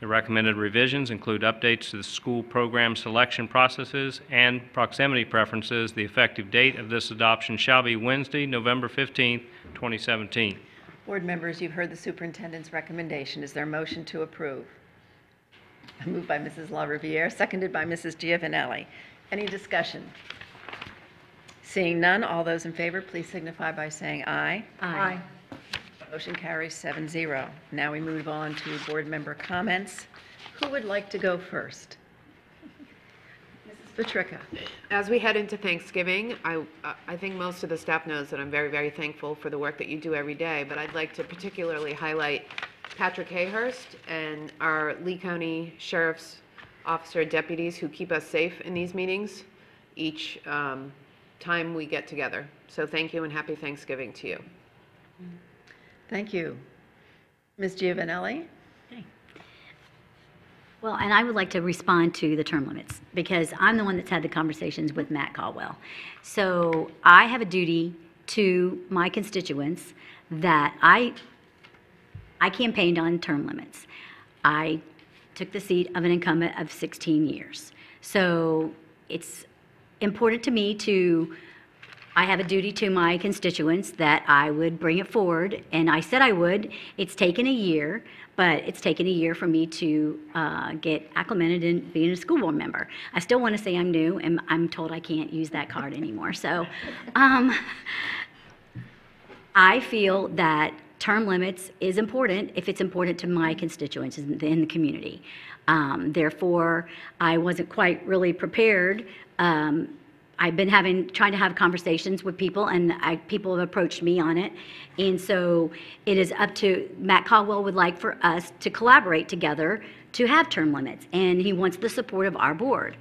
The recommended revisions include updates to the school program selection processes and proximity preferences. The effective date of this adoption shall be Wednesday, November 15th, 2017. Board members, you've heard the superintendent's recommendation. Is there a motion to approve? Moved by Mrs. LaRiviere, seconded by Mrs. Giovanelli. Any discussion? Seeing none, all those in favor, please signify by saying aye. Aye. Motion carries 7-0. Now we move on to board member comments. Who would like to go first? Mrs. Petricka. As we head into Thanksgiving, I think most of the staff knows that I'm very, very thankful for the work that you do every day, but I'd like to particularly highlight Patrick Hayhurst and our Lee County Sheriff's Officer deputies who keep us safe in these meetings each time we get together. So thank you and happy Thanksgiving to you. Thank you. Ms. Giovanelli? Well, and I would like to respond to the term limits because I'm the one that's had the conversations with Matt Caldwell. So I have a duty to my constituents that I campaigned on term limits. I took the seat of an incumbent of 16 years. So it's important to me I have a duty to my constituents that I would bring it forward, and I said I would. It's taken a year, but it's taken a year for me to get acclimated in being a school board member. I still want to say I'm new, and I'm told I can't use that card anymore. So I feel that term limits is important if it's important to my constituents in the community. Therefore, I wasn't quite really prepared. I've been trying to have conversations with people, and people have approached me on it. And so it is up to, Matt Caldwell would like for us to collaborate together to have term limits, and he wants the support of our board.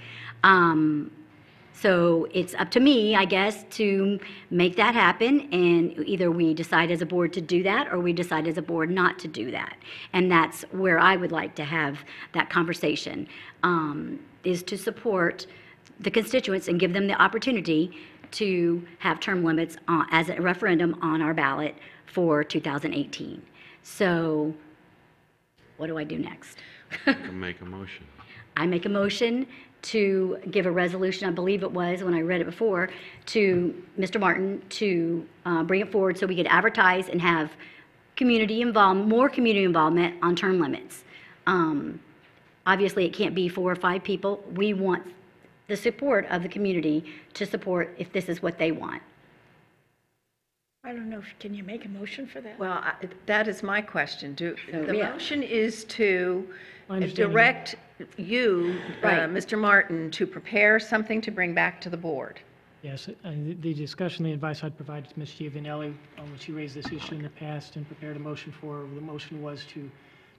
So it's up to me, I guess, to make that happen, and either we decide as a board to do that or we decide as a board not to do that. And that's where I would like to have that conversation, is to support the constituents and give them the opportunity to have term limits as a referendum on our ballot for 2018. So what do I do next? You can make a motion. I make a motion to give a resolution, I believe it was when I read it before, to Mr. Martin to bring it forward so we could advertise and have more community involvement on term limits. Obviously, it can't be 4 or 5 people. We want the support of the community to support if this is what they want. I don't know, can you make a motion for that? Well, that is my question. The yeah. motion is to understanding. direct you, Right. Mr. Martin, to prepare something to bring back to the board. Yes, the discussion, the advice I'd provided to Ms. Giovanelli, when she raised this issue in the past and prepared a motion for, the motion was to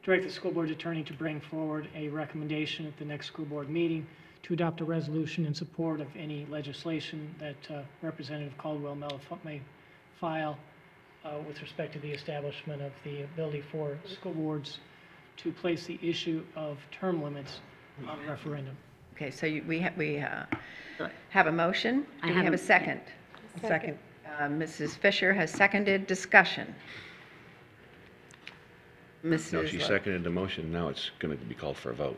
direct the school board attorney to bring forward a recommendation at the next school board meeting to adopt a resolution in support of any legislation that Representative Caldwell may file with respect to the establishment of the ability for school boards to place the issue of term limits on referendum. Okay, so we have a motion. Do we have a second? Second. Mrs. Fisher has seconded. Discussion. No, she seconded the motion. Now it's going to be called for a vote.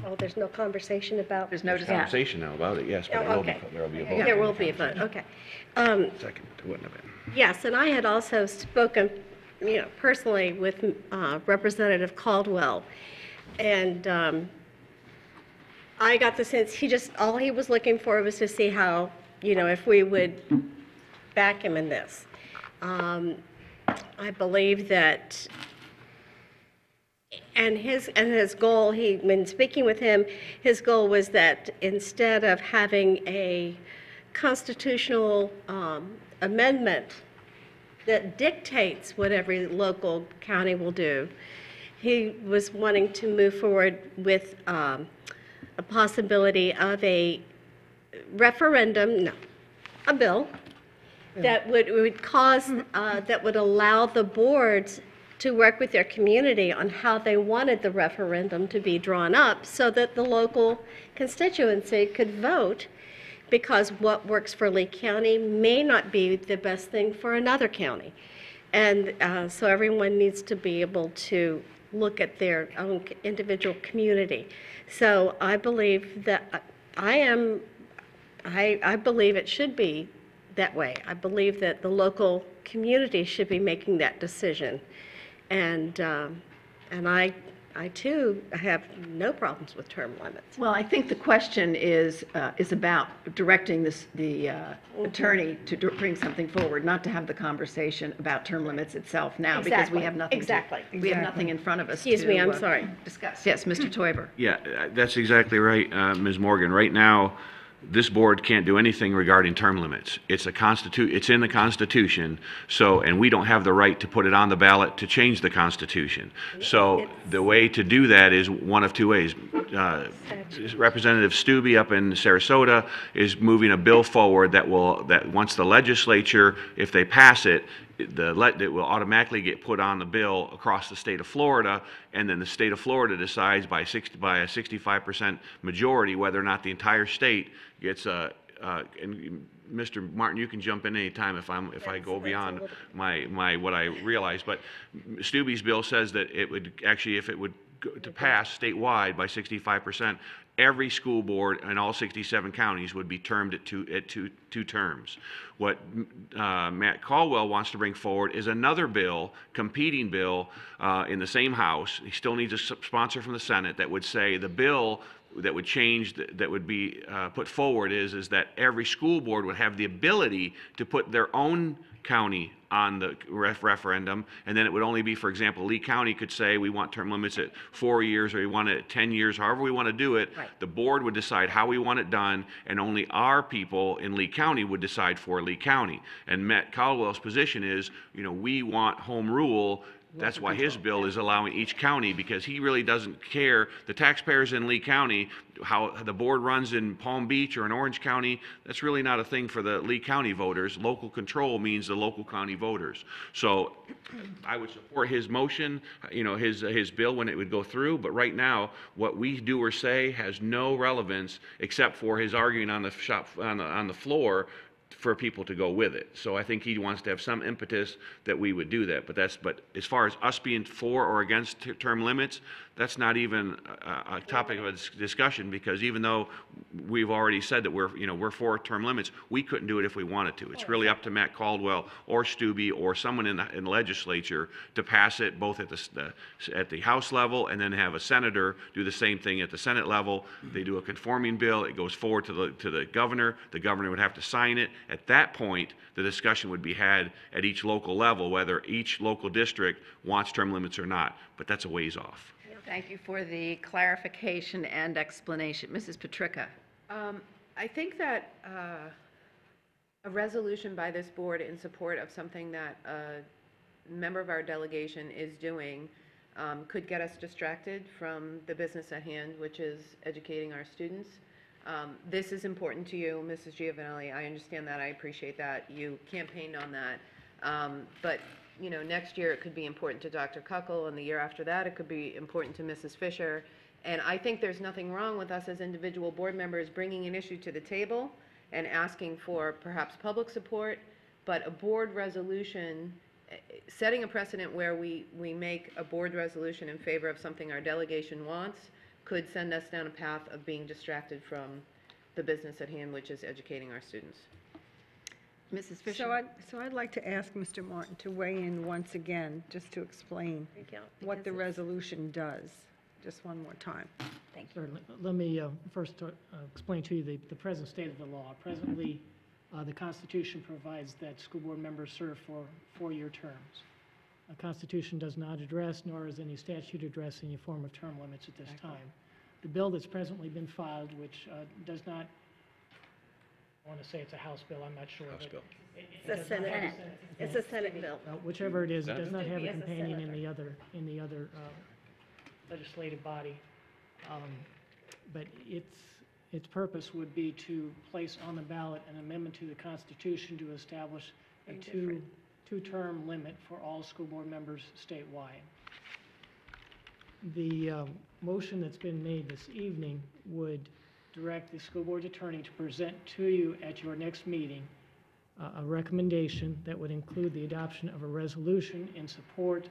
Oh, there's no conversation about? There's no There's conversation now about it, yes, but okay. there will be a vote. There will be a vote, okay. Second, it wouldn't have been. Yes, and I had also spoken, personally with Representative Caldwell, and I got the sense all he was looking for was to see how, if we would back him in this. I believe that, and his goal, when speaking with him, his goal was that instead of having a constitutional amendment that dictates what every local county will do, he was wanting to move forward with a possibility of a referendum, a bill, that would cause, that would allow the boards to work with their community on how they wanted the referendum to be drawn up so that the local constituency could vote, because what works for Lee County may not be the best thing for another county. And so everyone needs to be able to look at their own individual community. So I believe that I believe it should be that way. I believe that the local community should be making that decision. And I too have no problems with term limits. Well, I think the question is about directing the attorney to bring something forward, not to have the conversation about term limits itself now, because we have nothing. We have nothing in front of us. Excuse me, I'm sorry. Discuss. Yes, Mr. Toiber. Yeah, that's exactly right, Ms. Morgan. Right now, this board can't do anything regarding term limits. It's in the Constitution, so, and we don't have the right to put it on the ballot to change the Constitution. So the way to do that is one of two ways. Representative Stubbe up in Sarasota is moving a bill forward that once the legislature, if they pass it, it will automatically get put on the bill across the state of Florida, and then the state of Florida decides by a 65% majority whether or not the entire state gets a. And Mr. Martin, you can jump in any time if I go beyond my what I realize. But Stubbe's bill says that it would actually, if it would go to pass statewide by 65%. Every school board in all 67 counties would be termed at two terms. What Matt Caldwell wants to bring forward is another bill, competing bill, in the same House. He still needs a sponsor from the Senate that would say the bill that would change, that would be put forward is that every school board would have the ability to put their own county on the referendum, and then it would only be, for example, Lee County could say we want term limits at 4 years, or we want it at 10 years, however we want to do it. Right. The board would decide how we want it done, and only our people in Lee County would decide for Lee County. And Matt Caldwell's position is, we want home rule. That's why his bill is allowing each county, because he really doesn't care. The taxpayers in Lee County, how the board runs in Palm Beach or in Orange County, that's really not a thing for the Lee County voters. Local control means the local county voters. So I would support his motion, his bill when it would go through. But right now, what we do or say has no relevance except for his arguing on the floor for people to go with it. So I think he wants to have some impetus that we would do that. But as far as us being for or against term limits, that's not even a topic of a discussion, because even though we've already said that we're for term limits, we couldn't do it if we wanted to. It's really up to Matt Caldwell or Stubbe or someone in the legislature to pass it both at the House level, and then have a senator do the same thing at the Senate level. They do a conforming bill. It goes forward to the governor. The governor would have to sign it. At that point, the discussion would be had at each local level, whether each local district wants term limits or not. But that's a ways off. Thank you for the clarification and explanation. Mrs. Petricka. I think that a resolution by this board in support of something that a member of our delegation is doing could get us distracted from the business at hand, which is educating our students. This is important to you, Mrs. Giovanelli. I understand that. I appreciate that. You campaigned on that. But next year it could be important to Dr. Kuckel, and the year after that it could be important to Mrs. Fisher. And I think there's nothing wrong with us as individual board members bringing an issue to the table and asking for perhaps public support, but a board resolution, setting a precedent where we make a board resolution in favor of something our delegation wants, could send us down a path of being distracted from the business at hand, which is educating our students. Mrs. Fisher. So I'd like to ask Mr. Martin to weigh in once again, just to explain what the resolution does, just one more time. Thank you. Certainly. Let me first explain to you the present state of the law. Presently, the Constitution provides that school board members serve for 4-year terms. The Constitution does not address, nor is any statute address any form of term limits at this time. The bill that's presently been filed, which does not, I want to say it's a House bill, I'm not sure. House bill. It's a Senate. It's a Senate bill. Whichever it is, it does not have a companion in the other legislative body. But its purpose would be to place on the ballot an amendment to the Constitution to establish a two-term limit for all school board members statewide. The motion that's been made this evening would direct the school board attorney to present to you at your next meeting a recommendation that would include the adoption of a resolution in support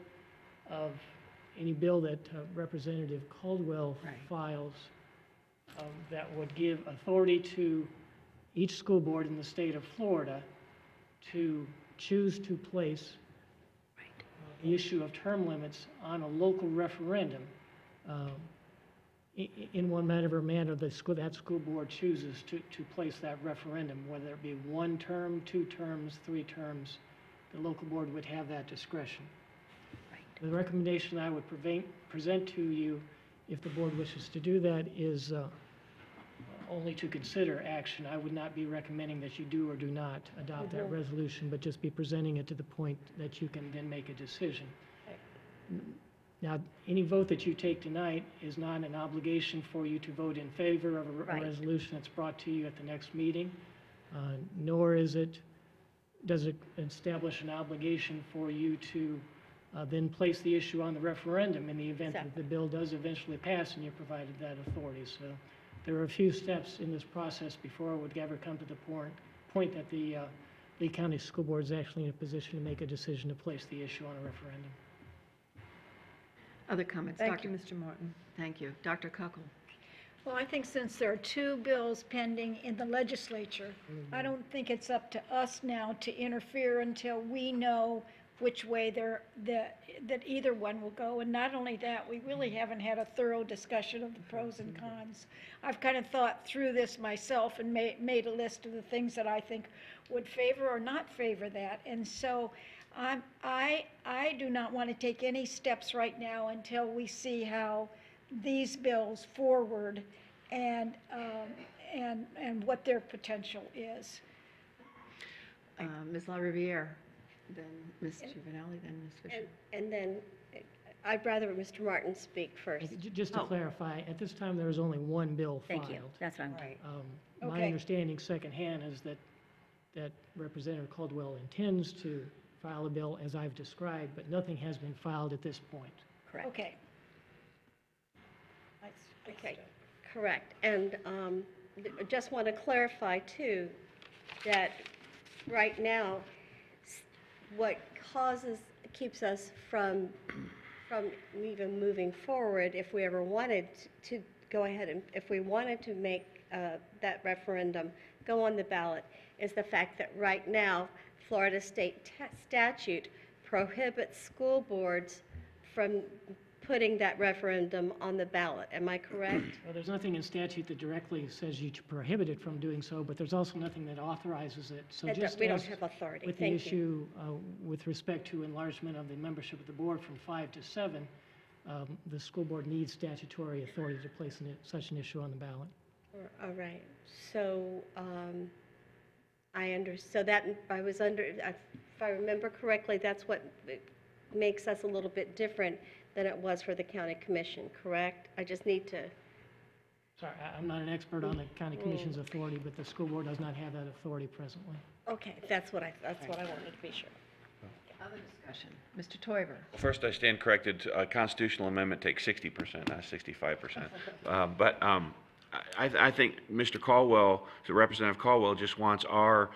of any bill that Representative Caldwell files that would give authority to each school board in the state of Florida to choose to place the issue of term limits on a local referendum in one manner or manner that school board chooses to place that referendum, whether it be 1 term, 2 terms, 3 terms. The local board would have that discretion. The recommendation I would present to you, if the board wishes to do that, is only to consider action. I would not be recommending that you do or do not adopt that resolution, but just be presenting it to the point that you can then make a decision. Now, any vote that you take tonight is not an obligation for you to vote in favor of a resolution that's brought to you at the next meeting, nor does it establish an obligation for you to then place the issue on the referendum in the event that the bill does eventually pass and you're provided that authority. So there are a few steps in this process before it would ever come to the point that the Lee County School Board is actually in a position to make a decision to place the issue on a referendum. Other comments? Thank you, Mr. Martin. Thank you. Dr. Kuckel. Well, I think since there are 2 bills pending in the legislature, I don't think it's up to us now to interfere until we know which way that either one will go. And not only that, we really haven't had a thorough discussion of the pros and cons. I've kind of thought through this myself and made a list of the things that I think would favor or not favor that. And so I do not want to take any steps right now until we see how these bills forward and what their potential is. Ms. LaRiviere, then Ms. Giovanelli, then Ms. Fisher. And then I'd rather Mr. Martin speak first. Just to clarify, at this time there is only 1 bill filed. Thank you. That's what I'm Right. My understanding secondhand is that Representative Caldwell intends to file a bill as I've described, but nothing has been filed at this point. Correct. Okay. Okay, correct. And just want to clarify too, that right now, what keeps us from even moving forward, if we ever wanted to go ahead and, if we wanted to make that referendum go on the ballot, is the fact that right now, Florida state statute prohibits school boards from putting that referendum on the ballot. Am I correct? Well, there's nothing in statute that directly says you to prohibit it from doing so, but there's also nothing that authorizes it. So just we don't as have authority. with the Thank you. issue with respect to enlargement of the membership of the board from 5 to 7, the school board needs statutory authority to place such an issue on the ballot. All right. So if I remember correctly, that's what makes us a little bit different than it was for the county commission, correct? I just need to. Sorry, I'm not an expert on the county commission's authority, but the school board does not have that authority presently. Okay, that's what I wanted to be sure. Other discussion. Mr. Toiver. Well, first, I stand corrected. A constitutional amendment takes 60%, not 65%. But I think Mr. Caldwell, Representative Caldwell, just wants our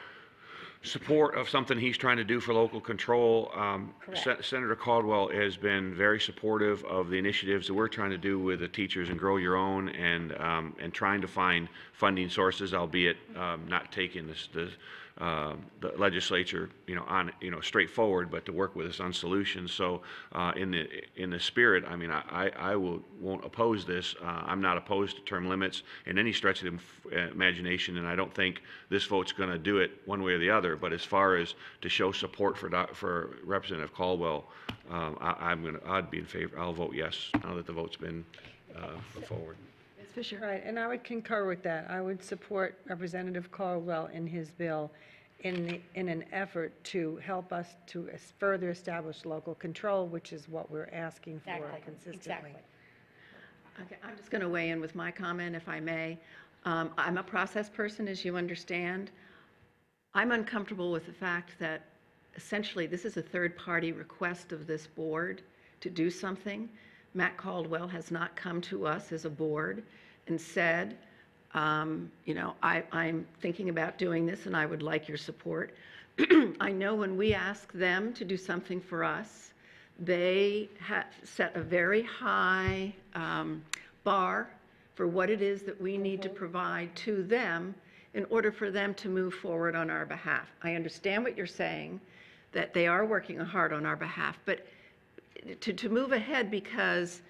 support of something he's trying to do for local control. Senator Caldwell has been very supportive of the initiatives that we're trying to do with the teachers and Grow Your Own, and trying to find funding sources, albeit not taking the legislature, on straightforward, but to work with us on solutions. So in the spirit, I mean, I won't oppose this. I'm not opposed to term limits in any stretch of the imagination, and I don't think this vote's going to do it one way or the other. But as far as to show support for Representative Caldwell, I'd be in favor. I'll vote yes now that the vote's been put forward. Ms. Fisher. Right, and I would concur with that. I would support Representative Caldwell in his bill in an effort to help us to further establish local control, which is what we're asking for consistently. Exactly. Okay, I'm just going to weigh in with my comment, if I may. I'm a process person, as you understand. I'm uncomfortable with the fact that essentially, this is a third-party request of this board to do something. Matt Caldwell has not come to us as a board and said, you know, I'm thinking about doing this and I would like your support. I know when we ask them to do something for us, they set a very high bar for what it is that we need to provide to them in order for them to move forward on our behalf. I understand what you're saying, that they are working hard on our behalf, but to move ahead because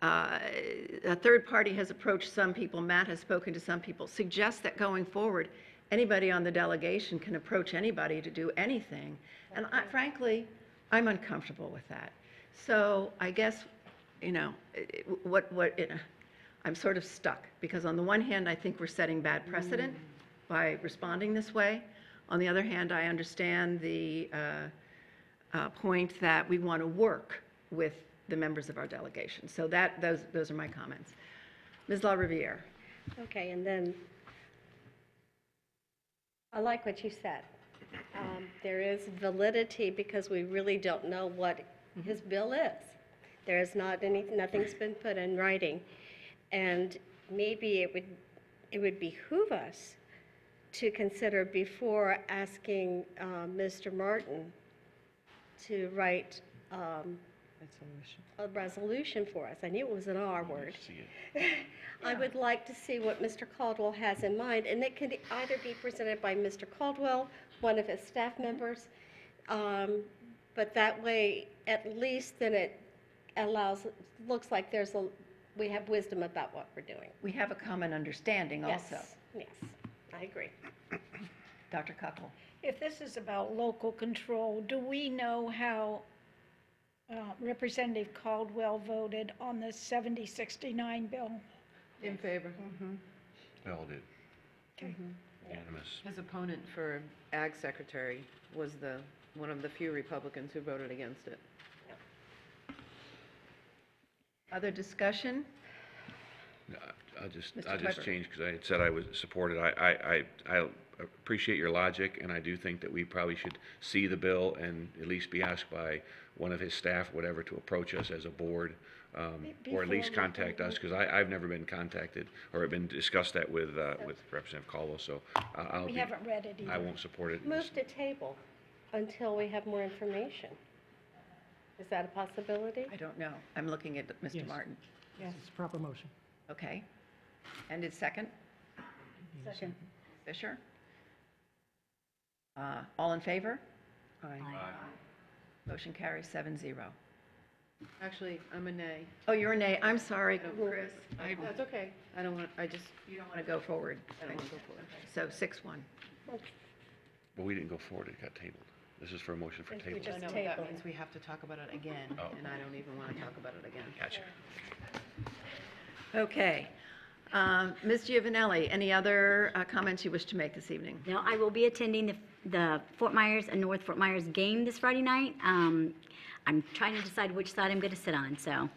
a third party has approached some people, Matt has spoken to some people, suggests that going forward, anybody on the delegation can approach anybody to do anything. And frankly, I'm uncomfortable with that. So I guess, you know, I'm sort of stuck because on the one hand, I think we're setting bad precedent by responding this way. On the other hand, I understand the point that we want to work with the members of our delegation. So those are my comments. Ms. LaRiviere. Okay, and then I like what you said. There is validity because we really don't know what his bill is. There is nothing's been put in writing. And maybe it would behoove us to consider before asking Mr. Martin to write a resolution for us. I knew it was an R word. I would like to see what Mr. Caldwell has in mind, and it could either be presented by Mr. Caldwell, one of his staff members, but that way, at least then it looks like we have wisdom about what we're doing. We have a common understanding also. Yes, I agree. Dr. Kuckel. If this is about local control, do we know how Representative Caldwell voted on the 7069 bill? In favor. They all did. Okay. Unanimous. His opponent for Ag Secretary was one of the few Republicans who voted against it. Other discussion? I'll just Mr. Twyford. change because I had said I would support it. I appreciate your logic, and I do think that we probably should see the bill and at least be asked by one of his staff, whatever, to approach us as a board, or at least contact us, because I've never been contacted or been discussed that with Representative Caldwell. So We haven't read it either. I won't support it. Move to table until we have more information. Is that a possibility? I don't know. I'm looking at Mr. Yes. Martin. Yes, it's a proper motion. Okay. And it's second? Second. Fisher? All in favor? Aye. Motion carries 7-0. Actually, I'm a nay. Oh, you're a nay. I'm sorry, Chris. That's okay. I don't want, You don't want to go forward. I don't want to go forward. So 6-1. But we didn't go forward. It got tabled. This is for a motion for table. I know, but that means we have to talk about it again, and I don't even want to talk about it again. Gotcha. Okay. Ms. Giovanelli, any other comments you wish to make this evening? No, I will be attending the Fort Myers and North Fort Myers game this Friday night. I'm trying to decide which side I'm going to sit on, so.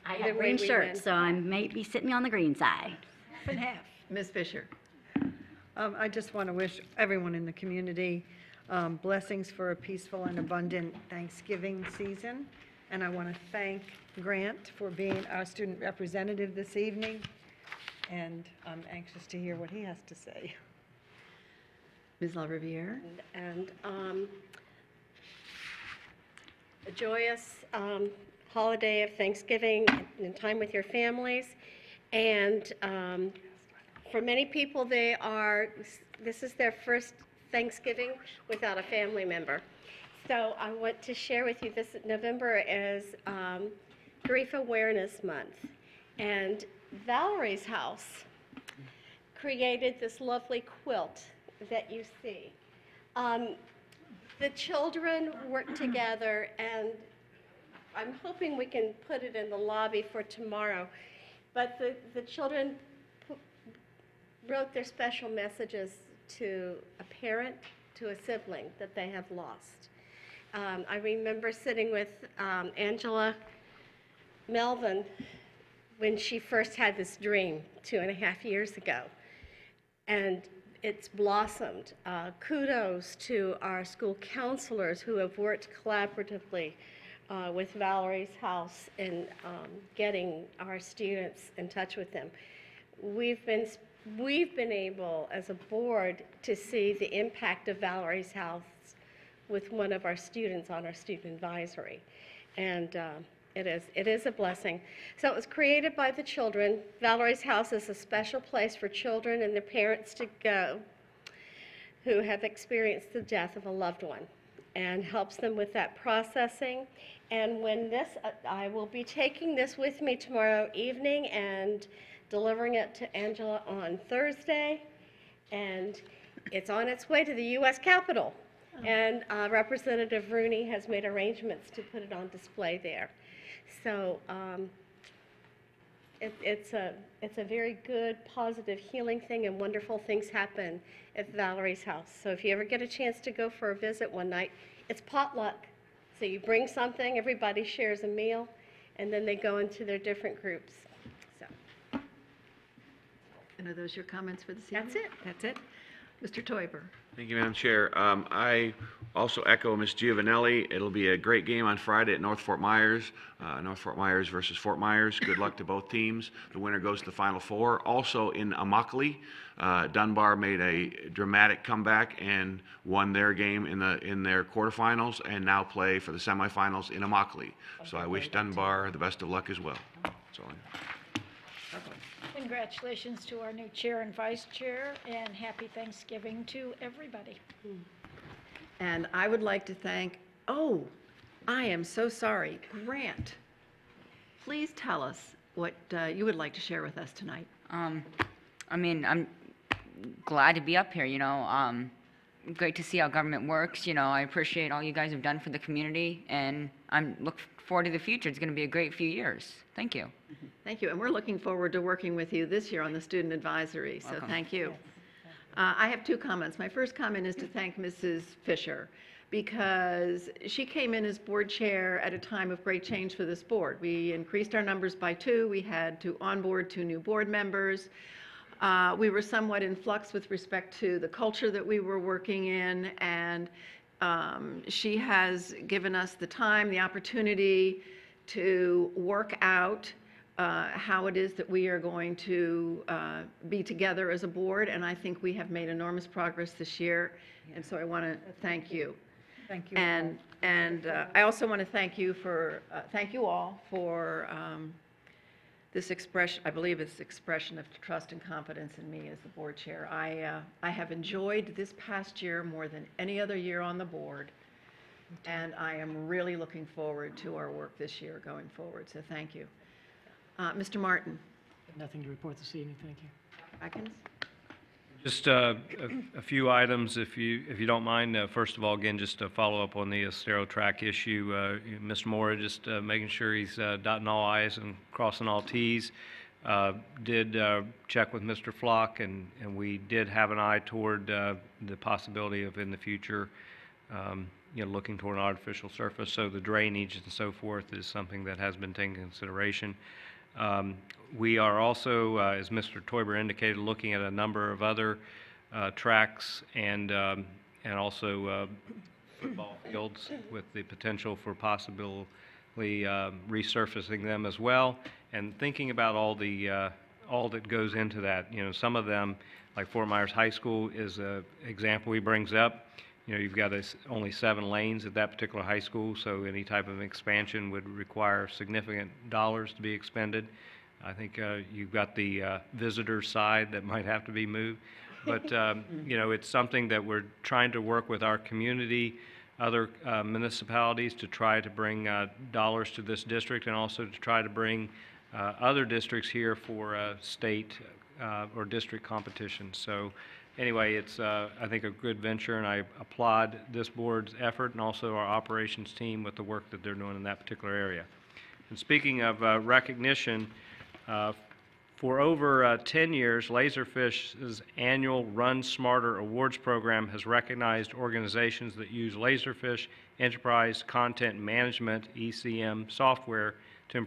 I Either have way green we shirt, win. so I might be sitting on the green side. And half. Ms. Fisher? I just want to wish everyone in the community blessings for a peaceful and abundant Thanksgiving season. And I want to thank Grant for being our student representative this evening. And I'm anxious to hear what he has to say. Ms. LaRiviere? And a joyous holiday of Thanksgiving and time with your families. And for many people, this is their first Thanksgiving without a family member. So I want to share with you this November is Grief Awareness Month. And Valerie's house created this lovely quilt that you see. The children worked together, and I'm hoping we can put it in the lobby for tomorrow. But the children wrote their special messages to a parent, to a sibling that they have lost. I remember sitting with Angela Melvin when she first had this dream 2.5 years ago. And it's blossomed. Kudos to our school counselors who have worked collaboratively with Valerie's House in getting our students in touch with them. We've been able, as a board, to see the impact of Valerie's House with one of our students on our student advisory. And it is a blessing. So it was created by the children. Valerie's House is a special place for children and their parents to go who have experienced the death of a loved one, and helps them with that processing. And when this, I will be taking this with me tomorrow evening and delivering it to Angela on Thursday, and it's on its way to the U.S. Capitol. And Representative Rooney has made arrangements to put it on display there. So it's a very good, positive, healing thing, and wonderful things happen at Valerie's House. So if you ever get a chance to go for a visit one night, it's potluck. So you bring something, everybody shares a meal, and then they go into their different groups. So. And are those your comments for this evening? That's it. That's it. Mr. Teuber. Thank you, Madam Chair. I also echo Ms. Giovanelli. It'll be a great game on Friday at North Fort Myers. North Fort Myers versus Fort Myers. Good luck to both teams. The winner goes to the Final Four. Also in Immokalee, Dunbar made a dramatic comeback and won their game in their quarterfinals, and now play for the semifinals in Immokalee. So I wish Dunbar the best of luck as well. That's all I have. Congratulations to our new chair and vice chair, and happy Thanksgiving to everybody. And I would like to thank, oh, I am so sorry, Grant. Please tell us what you would like to share with us tonight. I mean, I'm glad to be up here, great to see how government works. I appreciate all you guys have done for the community, and I'm looking forward to the future. It's going to be a great few years. Thank you. Thank you, and we're looking forward to working with you this year on the student advisory, so Welcome. thank you. I have two comments. My first comment is to thank Mrs. Fisher, because she came in as board chair at a time of great change for this board. We increased our numbers by 2. We had to onboard 2 new board members. We were somewhat in flux with respect to the culture that we were working in, and she has given us the time, the opportunity to work out how it is that we are going to be together as a board, and I think we have made enormous progress this year, and so I want to thank you. Thank you. And I also want to thank you all for this expression, I believe it's expression of trust and confidence in me as the board chair. I have enjoyed this past year more than any other year on the board, and I am really looking forward to our work this year going forward, so thank you. Mr. Martin. Nothing to report this evening, thank you. Atkins? Just a few items, if you don't mind. First of all, again, just to follow up on the Estero track issue. Mr. Moore, just making sure he's dotting all I's and crossing all T's. Did check with Mr. Flock, and we did have an eye toward the possibility of in the future, looking toward an artificial surface. So the drainage and so forth is something that has been taken into consideration. We are also, as Mr. Teuber indicated, looking at a number of other tracks and also football fields with the potential for possibly resurfacing them as well, and thinking about all that goes into that. Some of them, like Fort Myers High School, is an example he brings up. You've got only 7 lanes at that particular high school, so any type of expansion would require significant dollars to be expended. I think you've got the visitor side that might have to be moved. But, it's something that we're trying to work with our community, other municipalities to try to bring dollars to this district, and also to try to bring other districts here for state or district competitions. So anyway, it's, I think, a good venture, and I applaud this board's effort and also our operations team with the work that they're doing in that particular area. And speaking of recognition, for over 10 years, Laserfish's annual Run Smarter Awards program has recognized organizations that use Laserfish Enterprise Content Management, ECM, software to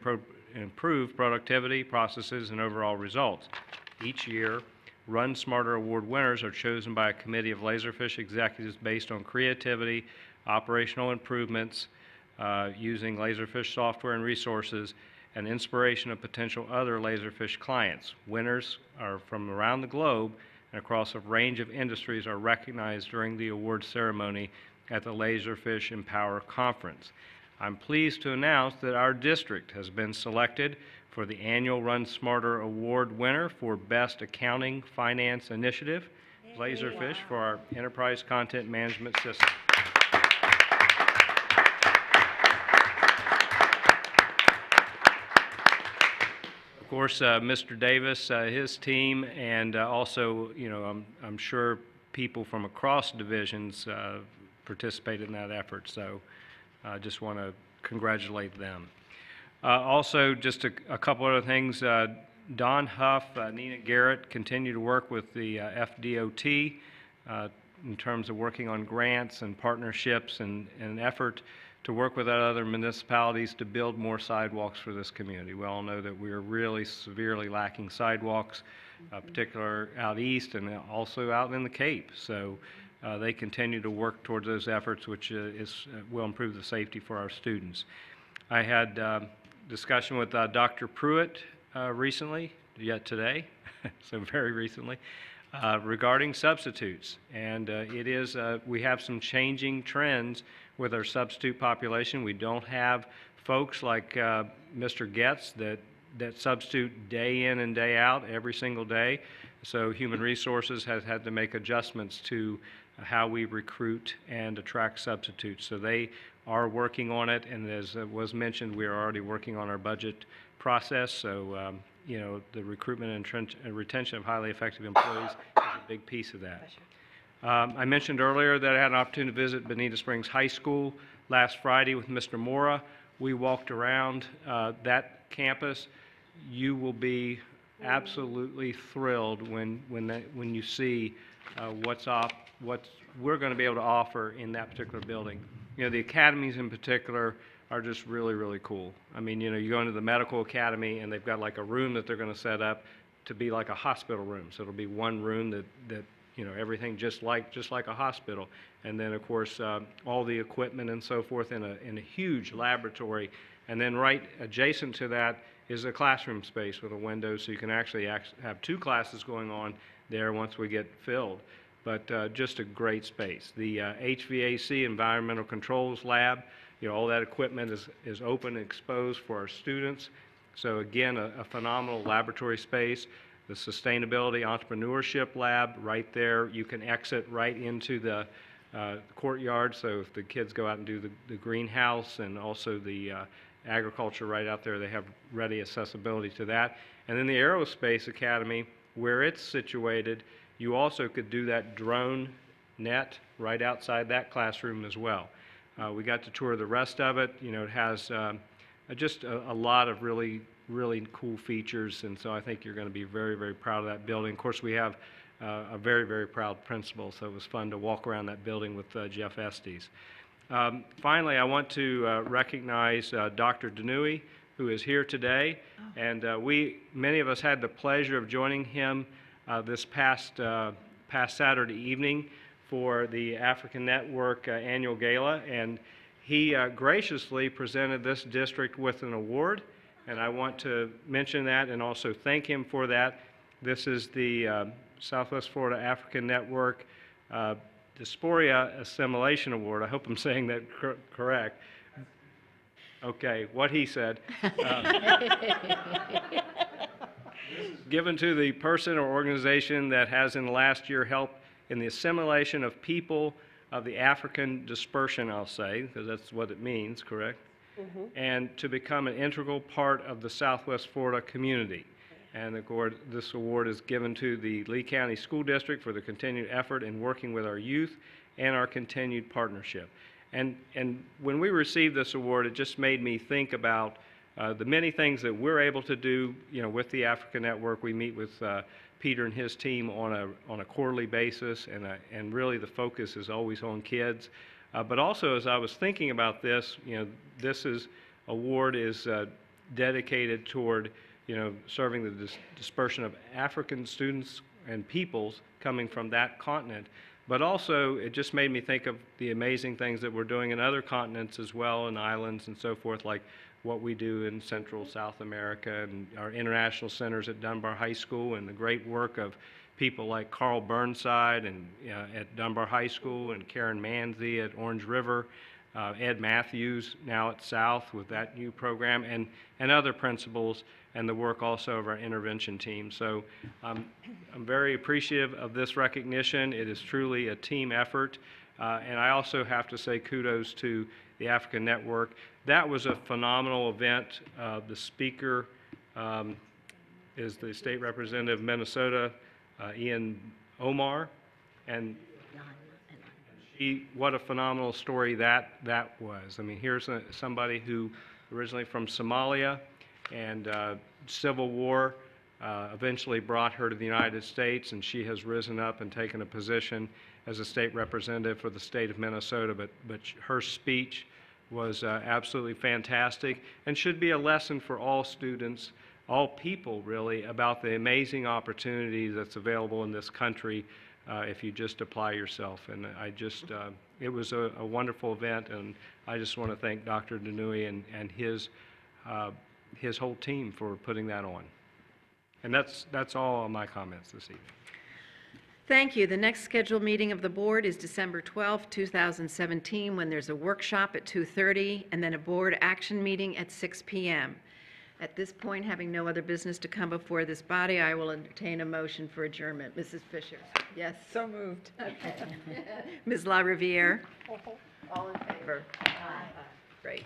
improve productivity, processes, and overall results. Each year, Run Smarter Award winners are chosen by a committee of Laserfish executives based on creativity, operational improvements, using Laserfish software and resources, and inspiration of potential other Laserfish clients. Winners are from around the globe and across a range of industries are recognized during the award ceremony at the Laserfish Empower Conference. I'm pleased to announce that our district has been selected for the annual Run Smarter Award winner for Best Accounting Finance Initiative, Laserfish, for our Enterprise Content Management System. Of course, Mr. Davis, his team, and also, I'm sure people from across divisions participated in that effort, so I just want to congratulate them. Also, just a couple other things. Don Huff, Nina Garrett continue to work with the FDOT in terms of working on grants and partnerships and an effort to work with other municipalities to build more sidewalks for this community. We all know that we are really severely lacking sidewalks, particularly out east and also out in the Cape. So they continue to work towards those efforts, which will improve the safety for our students. I had discussion with Dr. Pruitt recently, yet today, so very recently, regarding substitutes. And we have some changing trends with our substitute population. We don't have folks like Mr. Getz that substitute day in and day out every single day. So Human Resources has had to make adjustments to how we recruit and attract substitutes. So they are working on it, and as was mentioned, we are already working on our budget process. So the recruitment and retention of highly effective employees is a big piece of that. I mentioned earlier that I had an opportunity to visit Bonita Springs High School last Friday with Mr. Mora. We walked around that campus. You will be absolutely thrilled when you see what we're going to be able to offer in that particular building. The academies in particular are just really, really cool. I mean, you go into the medical academy and they've got like a room that they're going to set up to be like a hospital room. So it'll be one room that everything just like a hospital. And then, of course, all the equipment and so forth in a huge laboratory. And then right adjacent to that is a classroom space with a window, so you can actually have two classes going on there once we get filled. But just a great space. The HVAC, Environmental Controls Lab, all that equipment is open and exposed for our students. So again, a phenomenal laboratory space. The Sustainability Entrepreneurship Lab right there. You can exit right into the courtyard, so if the kids go out and do the greenhouse and also the agriculture right out there, they have ready accessibility to that. And then the Aerospace Academy, where it's situated, you also could do that drone net right outside that classroom as well. We got to tour the rest of it. It has just a lot of really cool features, and so I think you're going to be very, very proud of that building. Of course, we have a very, very proud principal, so it was fun to walk around that building with Jeff Estes. Finally, I want to recognize Dr. Denui, who is here today, and many of us had the pleasure of joining him this past Saturday evening for the African Network annual gala, and he graciously presented this district with an award, and I want to mention that and also thank him for that. This is the Southwest Florida African Network Dysphoria Assimilation Award. I hope I'm saying that correct. Okay, what he said. Given to the person or organization that has in the last year helped in the assimilation of people of the African dispersion, I'll say, because that's what it means, correct? Mm-hmm. And to become an integral part of the Southwest Florida community. And this award is given to the Lee County School District for the continued effort in working with our youth and our continued partnership. And when we received this award, it just made me think about the many things that we're able to do, with the African Network. We meet with Peter and his team on a quarterly basis, and really the focus is always on kids. But also, as I was thinking about this, this award is dedicated toward, serving the dispersion of African students and peoples coming from that continent. But also, it just made me think of the amazing things that we're doing in other continents as well, and islands and so forth, like what we do in Central South America and our international centers at Dunbar High School, and the great work of people like Carl Burnside and at Dunbar High School, and Karen Manzi at Orange River, Ed Matthews now at South with that new program, and other principals, and the work also of our intervention team. So I'm very appreciative of this recognition. It is truly a team effort. And I also have to say kudos to the Africa Network. That was a phenomenal event. The speaker is the State Representative of Minnesota, Ian Omar, and what a phenomenal story that was. I mean, here's somebody who originally from Somalia, and Civil War eventually brought her to the United States, and she has risen up and taken a position as a state representative for the state of Minnesota. But her speech was absolutely fantastic, and should be a lesson for all students, all people really, about the amazing opportunity that's available in this country if you just apply yourself. And I just, it was a wonderful event, and I just want to thank Dr. Denui and his whole team for putting that on. And that's all of my comments this evening. Thank you. The next scheduled meeting of the board is December 12th, 2017, when there's a workshop at 2:30 and then a board action meeting at 6 p.m. At this point, having no other business to come before this body, I will entertain a motion for adjournment. Mrs. Fisher? Yes? So moved. Ms. LaRiviere? All in favor? Great.